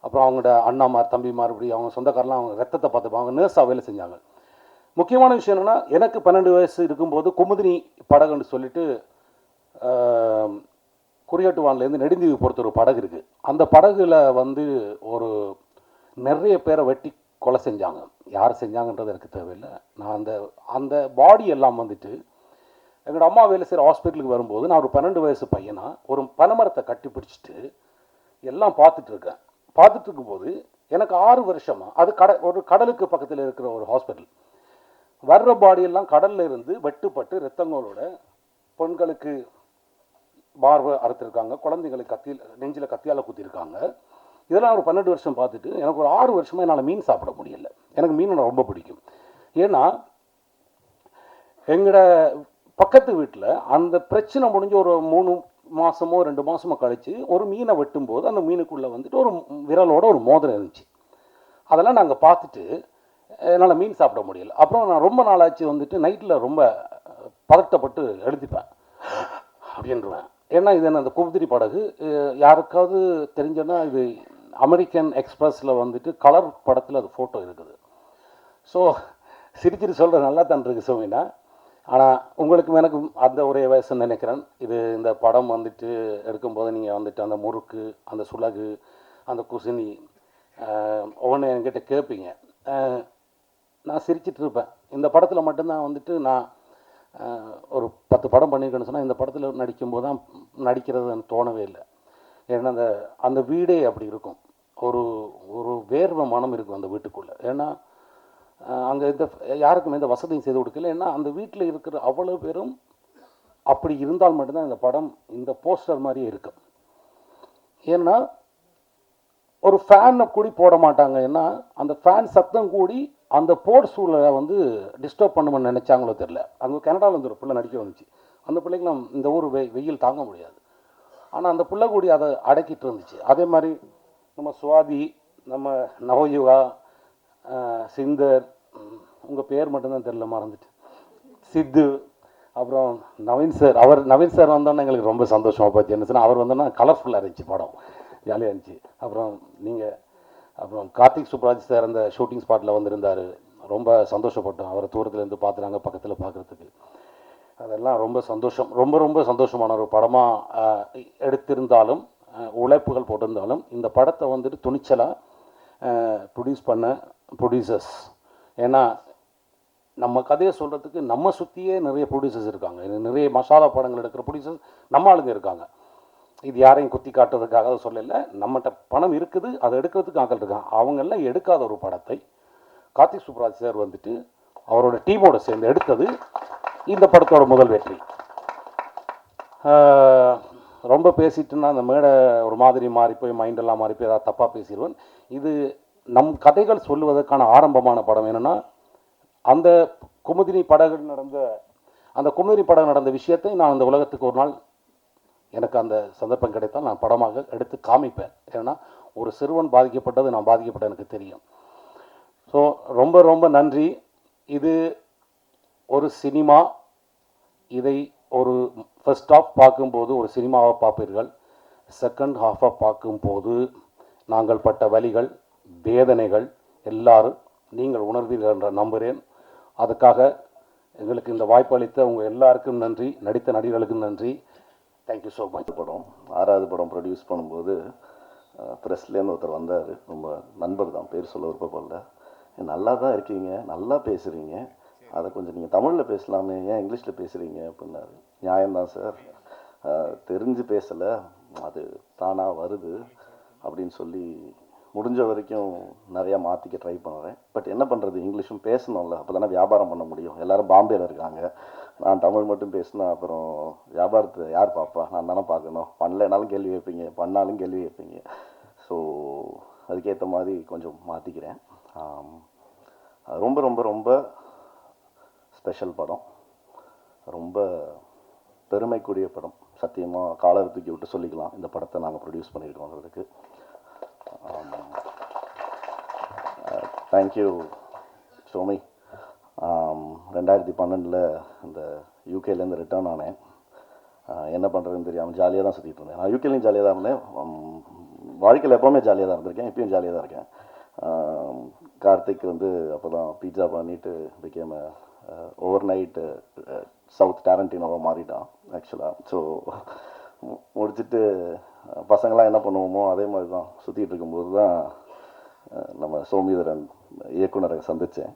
அப்புறம் அவங்களோட அண்ணாமார் தம்பிமார் இப்படி அவங்க சொந்தக்காரெலாம் அவங்க ரத்தத்தை பார்த்துப்பாங்க. அவங்க நர்ஸாக வேலை செஞ்சாங்க. முக்கியமான விஷயம் என்னென்னா, எனக்கு 12 வயசு இருக்கும்போது குமுதினி படகுன்னு சொல்லிட்டு குறியாட்டுவான்லேருந்து நெடுந்தீவு பொறுத்த ஒரு படகு இருக்குது. அந்த படகுல ஒரு நிறைய பேரை வெட்டி கொலை செஞ்சாங்க. யார் செஞ்சாங்கன்றது எனக்கு தேவையில்லை. நான் அந்த பாடி எல்லாம் எங்களோட அம்மா வேலை செய்கிற ஹாஸ்பிட்டலுக்கு வரும்போது நான் ஒரு 12 வயசு பையனா ஒரு பனைமரத்தை கட்டி பிடிச்சிட்டு எல்லாம் பார்த்துட்ருக்கேன். பார்த்துட்டு இருக்கும்போது எனக்கு 6 வருஷமாக அது ஒரு கடலுக்கு பக்கத்தில் இருக்கிற ஒரு ஹாஸ்பிட்டல். வர்ற பாடியெல்லாம் கடலில் இருந்து வெட்டுப்பட்டு ரத்தங்களோட பெண்களுக்கு பார்வை அறுத்துருக்காங்க, குழந்தைங்களுக்கு நெஞ்சில் கத்தியால் குத்திருக்காங்க. இதெல்லாம் ஒரு 12 வருஷம் பார்த்துட்டு எனக்கு ஒரு 6 வருஷமாக என்னால் மீன் சாப்பிட முடியல. எனக்கு மீன் ரொம்ப பிடிக்கும். ஏன்னா எங்களோட பக்கத்து வீட்டில் அந்த பிரச்சனை முடிஞ்சு ஒரு 3 மாதமோ 2 மாதமோ கழித்து ஒரு மீனை வெட்டும்போது அந்த மீனுக்குள்ளே ஒரு விரலோட ஒரு மோதிரம் இருந்துச்சு. அதெல்லாம் நாங்கள் பார்த்துட்டு என்னால் மீன் சாப்பிட முடியல. அப்புறம் நான் ரொம்ப நாளாச்சு நைட்டில் ரொம்ப பதட்டப்பட்டு எழுதிப்பேன் அப்படின்றுவேன். ஏன்னா இது என்ன, அந்த குமுதிரி படகு யாருக்காவது தெரிஞ்சோன்னா இது அமெரிக்கன் எக்ஸ்பிரஸில் கலர் படத்தில் அது ஃபோட்டோ இருக்குது. ஸோ சிரிச்சிட்டு சொல்கிற நல்லா தான் இருக்குது சோமினா. ஆனால் உங்களுக்கும் எனக்கும் அந்த ஒரே வயசுன்னு நினைக்கிறேன். இந்த படம் எடுக்கும்போது நீங்கள் அந்த முறுக்கு, அந்த சுலகு, அந்த குசினி ஒவ்வொன்று என்கிட்ட கேட்பீங்க. நான் சிரிச்சிட்டு இருப்பேன். இந்த படத்தில் மட்டும்தான் நான் ஒரு 10 படம் பண்ணியிருக்கேன்னு சொன்னால் இந்த படத்தில் நடிக்கும்போது தான் நடிக்கிறது எனக்கு தோணவே இல்லை. ஏன்னா அந்த வீடே அப்படி இருக்கும். ஒரு வேர்வை மனம் இருக்கும் அந்த வீட்டுக்குள்ளே. ஏன்னா அங்கே யாருக்கும் எந்த வசதியும் செய்து கொடுக்கல. ஏன்னா அந்த வீட்டில் இருக்கிற அவ்வளோ பேரும் அப்படி இருந்தால் மட்டும்தான் இந்த படம் இந்த போஸ்டர் மாதிரியே இருக்கும். ஏன்னா ஒரு ஃபேனை கூடி போட மாட்டாங்க. ஏன்னா அந்த ஃபேன் சத்தம் கூடி அந்த போர் சூழலை டிஸ்டர்ப் பண்ணுமென்னு நினச்சாங்களோ தெரில. அங்கே கனடாவில் ஒரு பிள்ளை நடிக்க வந்துச்சு. அந்த பிள்ளைக்கு இந்த ஊர் வெயில் தாங்க முடியாது. ஆனால் அந்த பிள்ளை கூடி அதை அடக்கிட்டு இருந்துச்சு. அதே மாதிரி நம்ம சுவாதி, நம்ம நவயுகா, சிந்தர், உங்கள் பேர் மட்டும்தான் தெரில, மறந்துட்டு, சித்து, அப்புறம் நவீன் சார் வந்தோன்னா எங்களுக்கு ரொம்ப சந்தோஷமாக போச்சு. என்ன சொன்னால் அவர் வந்தோன்னா கலர்ஃபுல்லாக இருந்துச்சு, படம் ஜாலியாக இருந்துச்சு. அப்புறம் கார்த்திக் சுப்ராஜ் சார் அந்த ஷூட்டிங் ஸ்பாட்டில் வந்திருந்தார். ரொம்ப சந்தோஷப்பட்டோம். அவரை தூரத்துலேருந்து பார்த்துறாங்க, பக்கத்தில் பார்க்குறதுக்கு. அதெல்லாம் ரொம்ப சந்தோஷம். ரொம்ப சந்தோஷமான ஒரு படமாக எடுத்திருந்தாலும், உழைப்புகள் போட்டிருந்தாலும், இந்த படத்தை துணிச்சலாக ப்ரொடியூஸ் பண்ண ப்ரொடியூசர்ஸ். ஏன்னா நம்ம கதையை சொல்கிறதுக்கு நம்ம சுற்றியே நிறைய ப்ரொடியூசர்ஸ் இருக்காங்க. நிறைய மசாலா படங்கள் எடுக்கிற ப்ரொடியூசர்ஸ் நம்ம ஆளுங்க இருக்காங்க. இது யாரையும் குத்தி காட்டுறதுக்காக சொல்லலை. நம்மகிட்ட பணம் இருக்குது, அதை எடுக்கிறதுக்கு ஆக்கள் இருக்காங்க. அவங்கெல்லாம் எடுக்காத ஒரு படத்தை கார்த்திக் சுப்ராஜ் சார் அவரோட டீமோட சேர்ந்து எடுத்தது இந்த படத்தோட முதல் வெற்றி. ரொம்ப பேசிட்டுன்னா அந்த மேடை ஒரு மாதிரி மாறி போய் மைண்டெல்லாம் மாறி போய் ஏதாவது தப்பாக பேசிடுவேன். இது நம் கதைகள் சொல்லுவதற்கான ஆரம்பமான படம். என்னென்னா அந்த குமுதினி படகு நடந்த விஷயத்தை நான் அந்த உலகத்துக்கு ஒரு நாள் எனக்கு அந்த சந்தர்ப்பம் கிடைத்தால் நான் படமாக எடுத்து காமிப்பேன். ஏன்னா ஒரு சிறுவன் பாதிக்கப்பட்டது நான் பாதிக்கப்பட்ட எனக்கு தெரியும். ஸோ ரொம்ப ரொம்ப நன்றி. இது ஒரு சினிமா. இதை ஒரு ஃபர்ஸ்ட் ஹாஃப் பார்க்கும்போது ஒரு சினிமாவை பார்ப்பீர்கள். செகண்ட் ஹாஃபாக பார்க்கும்போது நாங்கள் பட்ட வலிகள் வேதனைகள் எல்லாரும் நீங்கள் உணர்வீர்கள் என்ற நம்புகிறேன். அதுக்காக எங்களுக்கு இந்த வாய்ப்பு அளித்த உங்கள் எல்லாருக்கும் நன்றி, நடித்த நடிகர்களுக்கும் நன்றி. Thank you so much. படம் 6வது படம் ப்ரொடியூஸ் பண்ணும்போது ப்ரெஸ்லேருந்து ஒருத்தர் வந்தார். ரொம்ப நண்பர் தான், பேர் சொல்ல விருப்பப்படல. நல்லா தான் இருக்கீங்க, நல்லா பேசுகிறீங்க, அதை கொஞ்சம் நீங்கள் தமிழில் பேசலாமே, ஏன் இங்கிலீஷில் பேசுகிறீங்க அப்படின்னாரு. நியாயம்தான் சார், தெரிஞ்சு பேசலை, அது தானாக வருது அப்படின்னு சொல்லி முடிஞ்ச வரைக்கும் நிறையா மாற்றிக்க ட்ரை பண்ணுறேன். பட் என்ன பண்ணுறது, இங்கிலீஷும் பேசணும்ல, அப்போ தானே வியாபாரம் பண்ண முடியும். எல்லோரும் பாம்பேயில் இருக்காங்க, நான் தமிழ் மட்டும் பேசினா அப்புறம் வியாபாரத்தை யார் பார்ப்பா? நான் தானே பார்க்கணும். பண்ணலைனாலும் கேள்வி வைப்பீங்க, பண்ணாலும் கேள்வி வைப்பீங்க. ஸோ அதுக்கேற்ற மாதிரி கொஞ்சம் மாற்றிக்கிறேன். ரொம்ப ரொம்ப ரொம்ப ஸ்பெஷல் படம், ரொம்ப பெருமைக்குரிய படம். சத்தியமாக காலர் தூக்கி விட்டு சொல்லிக்கலாம், இந்த படத்தை நாங்கள் ப்ரொடியூஸ் பண்ணியிருக்கோங்கிறதுக்கு. தேங்க்யூ சோமி. 2012 இந்த யூகேலேருந்து ரிட்டர்ன் ஆனேன். என்ன பண்ணுறதுன்னு தெரியாமல் ஜாலியாக தான் சுற்றிட்டு இருந்தேன். நான் யூகேலையும் ஜாலியாக தான் இருந்தேன், வாழ்க்கையில் எப்போவுமே ஜாலியாக தான் இருந்திருக்கேன், இப்பயும் ஜாலியாக தான் இருக்கேன். கார்த்திக் வந்து அப்போ தான் பீட்சா பண்ணிவிட்டு பிகேம் ஓவர் நைட்டு சவுத் டேரண்டினோவாக மாறிட்டான் ஆக்சுவலாக. ஸோ முடிச்சுட்டு பசங்களாம் என்ன பண்ணுவோமோ அதே மாதிரி தான் சுற்றிட்டு இருக்கும்போது தான் நம்ம சோமிதரன் இயக்குனரை சந்தித்தேன்.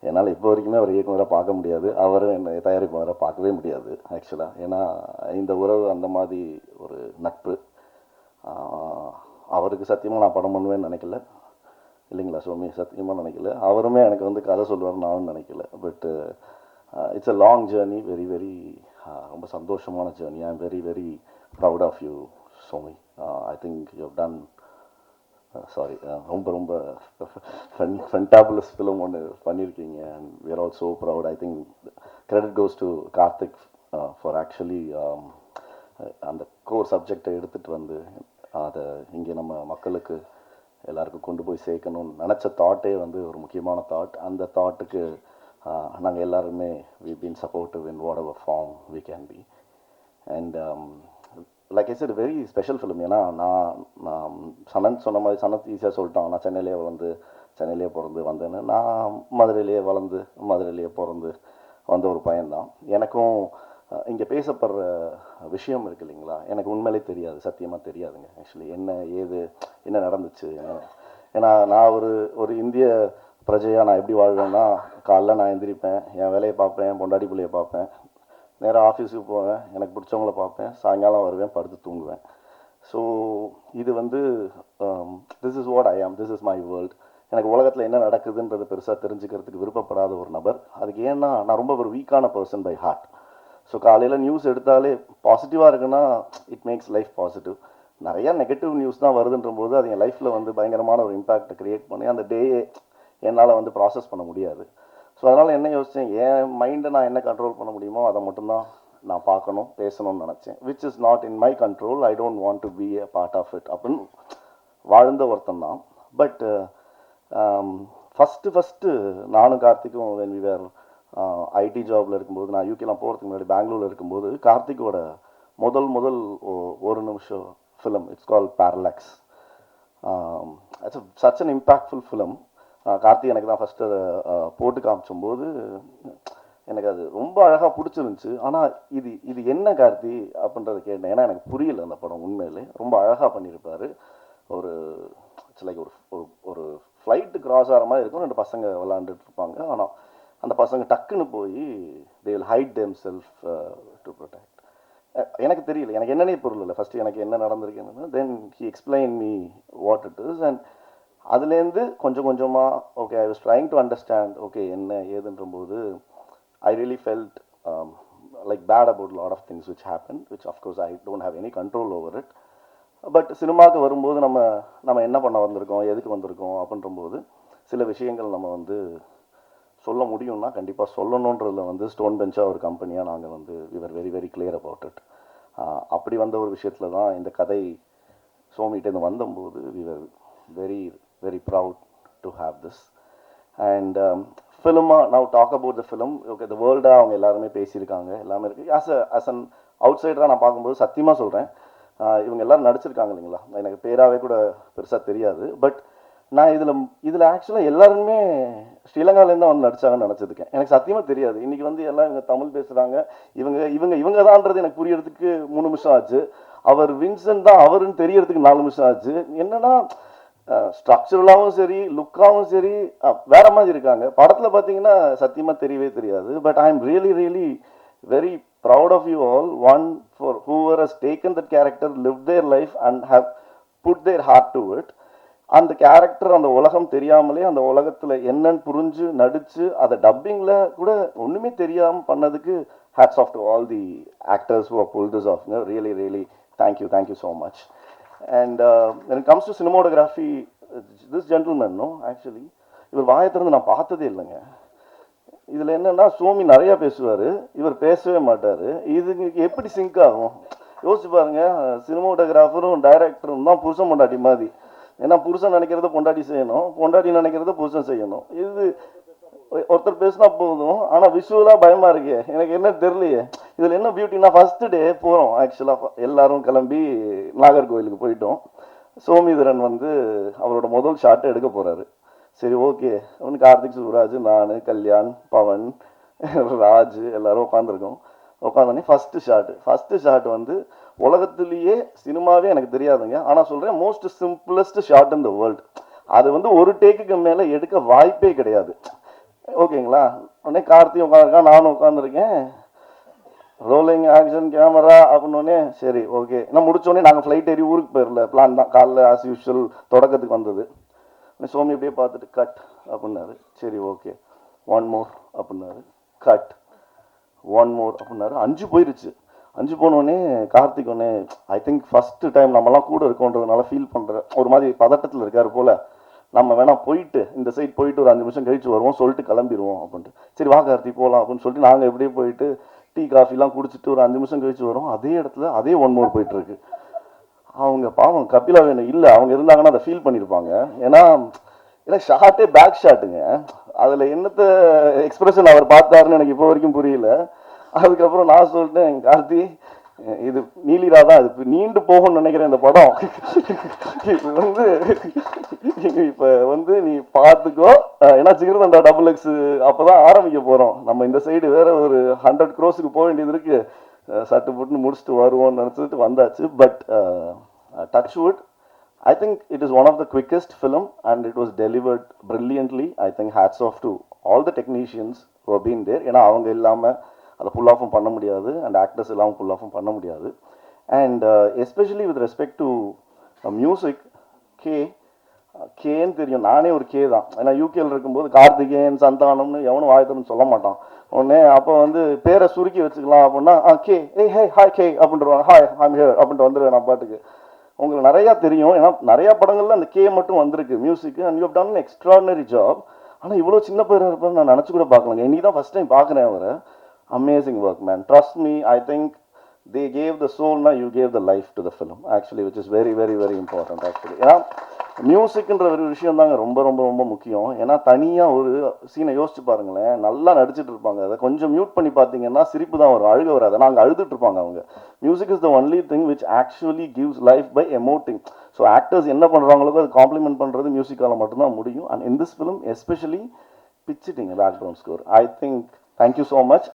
என்னால் இப்போ வரைக்குமே அவர் இயக்குனராக பார்க்க முடியாது, அவரும் என்னை தயாரிப்பாளராக பார்க்கவே முடியாது ஆக்சுவலாக. ஏன்னா இந்த உறவு அந்த மாதிரி ஒரு நட்பு. அவருக்கு சத்தியமாக நான் படம் பண்ணுவேன்னு நினைக்கல, இல்லைங்களா சோமி? சத்தியமாக நினைக்கல. அவருமே எனக்கு வந்து கதை சொல்லுவார் நானும் நினைக்கல. But it's a long journey, very very ரொம்ப சந்தோஷமான journey. I am very very proud of you Somi. I think you have done sorry ரொம்ப ரொம்ப ஃபென்டாபுலஸ் ஃபிலிம் ஒன்று பண்ணியிருக்கீங்க. And we are all so proud. I think credit goes to Karthik for actually அந்த core சப்ஜெக்டை எடுத்துகிட்டு வந்து அதை இங்கே நம்ம மக்களுக்கு எல்லாருக்கும் கொண்டு போய் சேர்க்கணும்னு நினச்ச தாட்டே வந்து ஒரு முக்கியமான தாட். அந்த தாட்டுக்கு நாங்கள் எல்லாருமே we been supportive in whatever form we can be. And like I said very special film. ஏன்னா நான் சனத் சொன்ன மாதிரி, சனத் ஈஸியாக சொல்லிட்டான், நான் சென்னையிலே பிறந்து வந்தேன்னு. நான் மதுரையிலேயே வளர்ந்து மதுரையிலேயே பிறந்து வந்த ஒரு பையன்தான். எனக்கும் இங்கே பேசப்படுற விஷயம் இருக்குது இல்லைங்களா, எனக்கு உண்மையிலே தெரியாது, சத்தியமாக தெரியாதுங்க ஆக்சுவலி. என்ன நடந்துச்சு. ஏன்னா நான் ஒரு இந்திய பிரஜையாக நான் எப்படி வாழ்வேன்னா, காலைல நான் எந்திரிப்பேன், என் வேலையை பார்ப்பேன், என் பொண்டாட்டி பிள்ளையை பார்ப்பேன், நேராக ஆஃபீஸுக்கு போவேன், எனக்கு பிடிச்சவங்கள பார்ப்பேன், சாயங்காலம் வருவேன், படுத்து தூங்குவேன். ஸோ இது வந்து திஸ் இஸ் வாட் ஐ ஆம், திஸ் இஸ் மை வேர்ல்ட். எனக்கு உலகத்தில் என்ன நடக்குதுன்றது பெருசாக தெரிஞ்சுக்கிறதுக்கு விருப்பப்படாத ஒரு நபர். அதுக்கு ஏன்னா நான் ரொம்ப ஒரு வீக்கான பர்சன் பை ஹார்ட். ஸோ காலையில் நியூஸ் எடுத்தாலே பாசிட்டிவாக இருக்குன்னா இட் மேக்ஸ் லைஃப் பாசிட்டிவ். நிறையா நெகட்டிவ் நியூஸ் தான் வருதுன்ற போது அது என் லைஃப்பில் வந்து பயங்கரமான ஒரு இம்பேக்டை க்ரியேட் பண்ணி அந்த டேயே என்னால் வந்து ப்ராசஸ் பண்ண முடியாது. ஸோ அதனால் என்ன யோசித்தேன், என் மைண்டை நான் என்ன கண்ட்ரோல் பண்ண முடியுமோ அதை மட்டும்தான் நான் பார்க்கணும், பேசணும்னு நினச்சேன். Which is not in my control, I don't want to be a part of it அப்படின்னு வாழ்ந்த ஒருத்தன் தான். பட் ஃபஸ்ட்டு நானும் கார்த்திக்கும் when we were ஐடி ஜாபில் இருக்கும்போது, நான் யூகேலாம் போகிறதுக்கு முன்னாடி பெங்களூரில் இருக்கும்போது, கார்த்திக்கோட முதல் ஒரு நிமிஷம் film, it's call parallax. It's such an impactful film. Karthik எனக்கு தான் ஃபஸ்ட்டு அதை போட்டு காமிச்சும்போது எனக்கு அது ரொம்ப அழகாக பிடிச்சிருந்துச்சு. ஆனால் இது என்ன கார்த்தி அப்படின்றத கேட்டேன். ஏன்னா எனக்கு புரியல அந்த படம். உண்மையிலே ரொம்ப அழகாக பண்ணியிருப்பார். ஒரு இட்ஸ் லைக் ஒரு ஃப்ளைட்டு கிராஸ் ஆகிற மாதிரி இருக்கும், 2 பசங்க விளாண்டுட்டு இருப்பாங்க. ஆனால் அந்த பசங்க டக்குன்னு போய் they will hide them self to protect. எனக்கு தெரியல, எனக்கு என்னன்னே பொருள் ஃபஸ்ட்டு எனக்கு என்ன நடந்திருக்குன்னு. Then he explain me what it is. And அதுலேருந்து கொஞ்சம் கொஞ்சமாக okay I was trying to understand okay என்ன ஏதுன்ற போது I really felt like bad about a lot of things which happened, which of course I don't have any control over it. But சினிமாவுக்கு வரும்போது நம்ம என்ன பண்ண வந்திருக்கோம், எதுக்கு வந்திருக்கோம் அப்படின்றபோது சில விஷயங்கள் நம்ம வந்து சொல்ல முடியும்னா கண்டிப்பாக சொல்லணுன்றதுல வந்து ஸ்டோன் பெஞ்சாக ஒரு கம்பெனியாக நாங்கள் வந்து we were very very clear about it. அப்படி வந்த ஒரு விஷயத்தில் தான் இந்த கதை சோமிகிட்டேருந்து வந்தபோது we were very very proud to have this. And ஃபிலிமாக now talk about the film. Okay, the world அவங்க எல்லாருமே பேசியிருக்காங்க, எல்லாமே இருக்குது. as an outsider நான் பார்க்கும்போது சத்தியமாக சொல்கிறேன், இவங்க எல்லாரும் நடிச்சிருக்காங்க இல்லைங்களா, எனக்கு பேராகவே கூட பெருசாக தெரியாது. பட் நான் இதில் ஆக்சுவலாக எல்லாருமே ஸ்ரீலங்காலேருந்து தான் வந்து நடிச்சாங்கன்னு நினச்சிருக்கேன். எனக்கு சத்தியமாக தெரியாது. இன்றைக்கி வந்து எல்லாம் இவங்க தமிழ் பேசுகிறாங்க, இவங்க தான்றது எனக்கு புரியறதுக்கு 3 நிமிஷம் ஆச்சு. அவர் வின்சென்ட் தான் அவருன்னு தெரியறதுக்கு 4 நிமிஷம் ஆச்சு. என்னன்னா ஸ்ட்ரக்சரலாகவும் சரி, லுக்காகவும் சரி வேற மாதிரி இருக்காங்க. படத்தில் பார்த்தீங்கன்னா சத்தியமாக தெரியவே தெரியாது. But I am really really very proud of you all, one for whoever has taken that character, lived their life and have put their heart to it. அந்த கேரக்டர் அந்த உலகம் தெரியாமலே அந்த உலகத்தில் என்னன்னு புரிஞ்சு நடித்து அதை டப்பிங்கில் கூட ஒன்றுமே தெரியாமல் பண்ணதுக்கு hats off to all the actors who have pulled this off. Really really thank you so much. And when it comes to cinematography, this gentleman, no, actually இவர் வாயை திறந்து நான் பார்த்ததே இல்லைங்க. இதில் என்னென்னா சோமி நிறையா பேசுவார், இவர் பேசவே மாட்டார். இதுக்கு எப்படி சிங்க் ஆகும் யோசிச்சு பாருங்க. சினிமாட்டோகிராஃபரும் டைரக்டரும் தான் புருஷன் பொண்டாட்டி மாதிரி. ஏன்னா புருஷன் நினைக்கிறத பொண்டாட்டி செய்யணும், பொண்டாட்டி நினைக்கிறத புருஷன் செய்யணும். இது ஒருத்தர் பேசினா போதும், ஆனால் விஷுவலாக பயமாக இருக்கே, எனக்கு என்ன தெரியலையே. இதில் என்ன பியூட்டினா, ஃபஸ்ட்டு டே போகிறோம் ஆக்சுவலாக எல்லாரும் கிளம்பி நாகர்கோவிலுக்கு போயிட்டோம். சோமிதரன் வந்து அவரோட முதல் ஷாட்டை எடுக்க போகிறாரு. சரி ஓகே, அவனு கார்த்திக் சுப்ராஜ், நான், கல்யாண், பவன், ராஜ் எல்லாரும் உட்காந்துருக்கோம். உட்காந்தோடனே ஃபஸ்ட்டு ஷாட் வந்து உலகத்துலேயே சினிமாவே எனக்கு தெரியாதுங்க, ஆனால் சொல்கிறேன் most simplest shot in the world. அது வந்து ஒரு டேக்குக்கு மேலே எடுக்க வாய்ப்பே கிடையாது. ஓகேங்களா, உடனே கார்த்திக் உட்காந்துருக்கான், நானும் உட்காந்துருக்கேன். ரோலிங் ஆக்ஷன் கேமரா அப்படின்னோடனே சரி ஓகே. நான் முடிச்சோடனே நாங்கள் ஃப்ளைட் ஏறி ஊருக்கு போயிடல, பிளான் தான். காலைல ஆஸ் யூஷுவல் தொடக்கத்துக்கு வந்தது. சோமி அப்படியே பார்த்துட்டு கட் அப்படின்னாரு. சரி ஓகே, 1 more அப்படின்னாரு. கட் 1 more அப்படின்னாரு. 5 போயிருச்சு. 5 போனோடனே கார்த்திக் ஒன்னே ஐ திங்க் ஃபஸ்ட்டு டைம் நம்மலாம் கூட இருக்கோன்றதுனால ஃபீல் பண்ணுற ஒரு மாதிரி பதட்டத்தில் இருக்காரு போல். நம்ம வேணா போயிட்டு இந்த சைட் போயிட்டு ஒரு 5 நிமிஷம் கழிச்சு வருவோம், சொல்லிட்டு கிளம்பிடுவோம் அப்படின்ட்டு. சரி வா கார்த்திக் போகலாம் அப்படின்னு சொல்லிட்டு நாங்கள் எப்படியே போயிட்டு டீ காஃபிலாம் குடிச்சிட்டு ஒரு 5 நிமிஷம் கழிச்சு வரோம். அதே இடத்துல அதே 1 more போயிட்டுருக்கு. அவங்க பாவம் கபிலா வேணும் இல்லை, அவங்க இருந்தாங்கன்னா அதை ஃபீல் பண்ணியிருப்பாங்க. ஏன்னா ஷார்ட்டே பேக் ஷாட்டுங்க. அதில் என்னத்த எக்ஸ்பிரஷன் அவர் பார்த்தாருன்னு எனக்கு இப்போ வரைக்கும் புரியல. அதுக்கப்புறம் நான் சொல்லிட்டேன், கார்த்தி இது நீலிரா தான், இது நீண்டு போகும்னு நினைக்கிறேன் இந்த படம். இது வந்து இப்போ வந்து நீ பார்த்துக்கோ, ஏன்னா சிகரதண்டா XXX அப்போ தான் ஆரம்பிக்க போகிறோம். நம்ம இந்த சைடு வேற ஒரு 100 crores போக வேண்டியது இருக்குது. சட்டு போட்டு முடிச்சுட்டு வருவோம்னு நினச்சிட்டு வந்தாச்சு. But touchwood, I think it is one of the quickest film and it was delivered brilliantly. I think hats off to all the technicians who have been there. ஏன்னா அவங்க இல்லாமல் அதை புல் ஆஃபும் பண்ண முடியாது, அண்ட் ஆக்டர்ஸ் இல்லாமல் புல் ஆஃபும் பண்ண முடியாது. And especially with respect to music, கேன்னு தெரியும், நானே ஒரு கே தான். ஏன்னா யூகேல இருக்கும்போது கார்த்திகேயன், சந்தானம்னு எவனும் வாயத்தன்னு சொல்ல மாட்டான். உடனே அப்போ வந்து பேரை சுருக்கி வச்சுக்கலாம் அப்படின்னா கே, ஏய் ஹே ஹாய் கே அப்படின்ட்டுருவாங்க. ஹாய் ஐம் ஹியர் அப்படின்ட்டு வந்துடுவேன் நான் பாட்டுக்கு. உங்களுக்கு நிறையா தெரியும், ஏன்னா நிறையா படங்கள்ல அந்த கே மட்டும் வந்திருக்கு மியூசிக்கு. And you have done an extraordinary job. ஆனால் இவ்வளோ சின்ன பேராக இருப்பேன்னு நான் நினச்சி கூட பார்க்கலங்க. இன்னைக்கு தான் ஃபஸ்ட் டைம் பார்க்குறேன் அவரை. Amazing work, man. Trust me, I think they gave the soul, now you gave the life to the film, actually, which is very, very, very important, actually. ஏன்னா மியூசிக்ன்ற ஒரு விஷயம் தாங்க ரொம்ப ரொம்ப ரொம்ப முக்கியம். ஏன்னா தனியாக ஒரு சீனை யோசிச்சு பாருங்களேன், நல்லா நடிச்சிட்டு இருப்பாங்க, அதை கொஞ்சம் மியூட் பண்ணி பார்த்தீங்கன்னா சிரிப்பு தான் வரும், அழுக வராது. நாங்கள் அழுதுட்டு இருப்பாங்க அவங்க. Music is the only thing which actually gives life by emoting. So actors என்ன பண்ணுறாங்களோ அது காம்ப்ளிமெண்ட் பண்ணுறது மியூசிக்கால் மட்டும்தான் முடியும். And in this film especially பிச்சிட்டிங்க background score. I think thank you so much.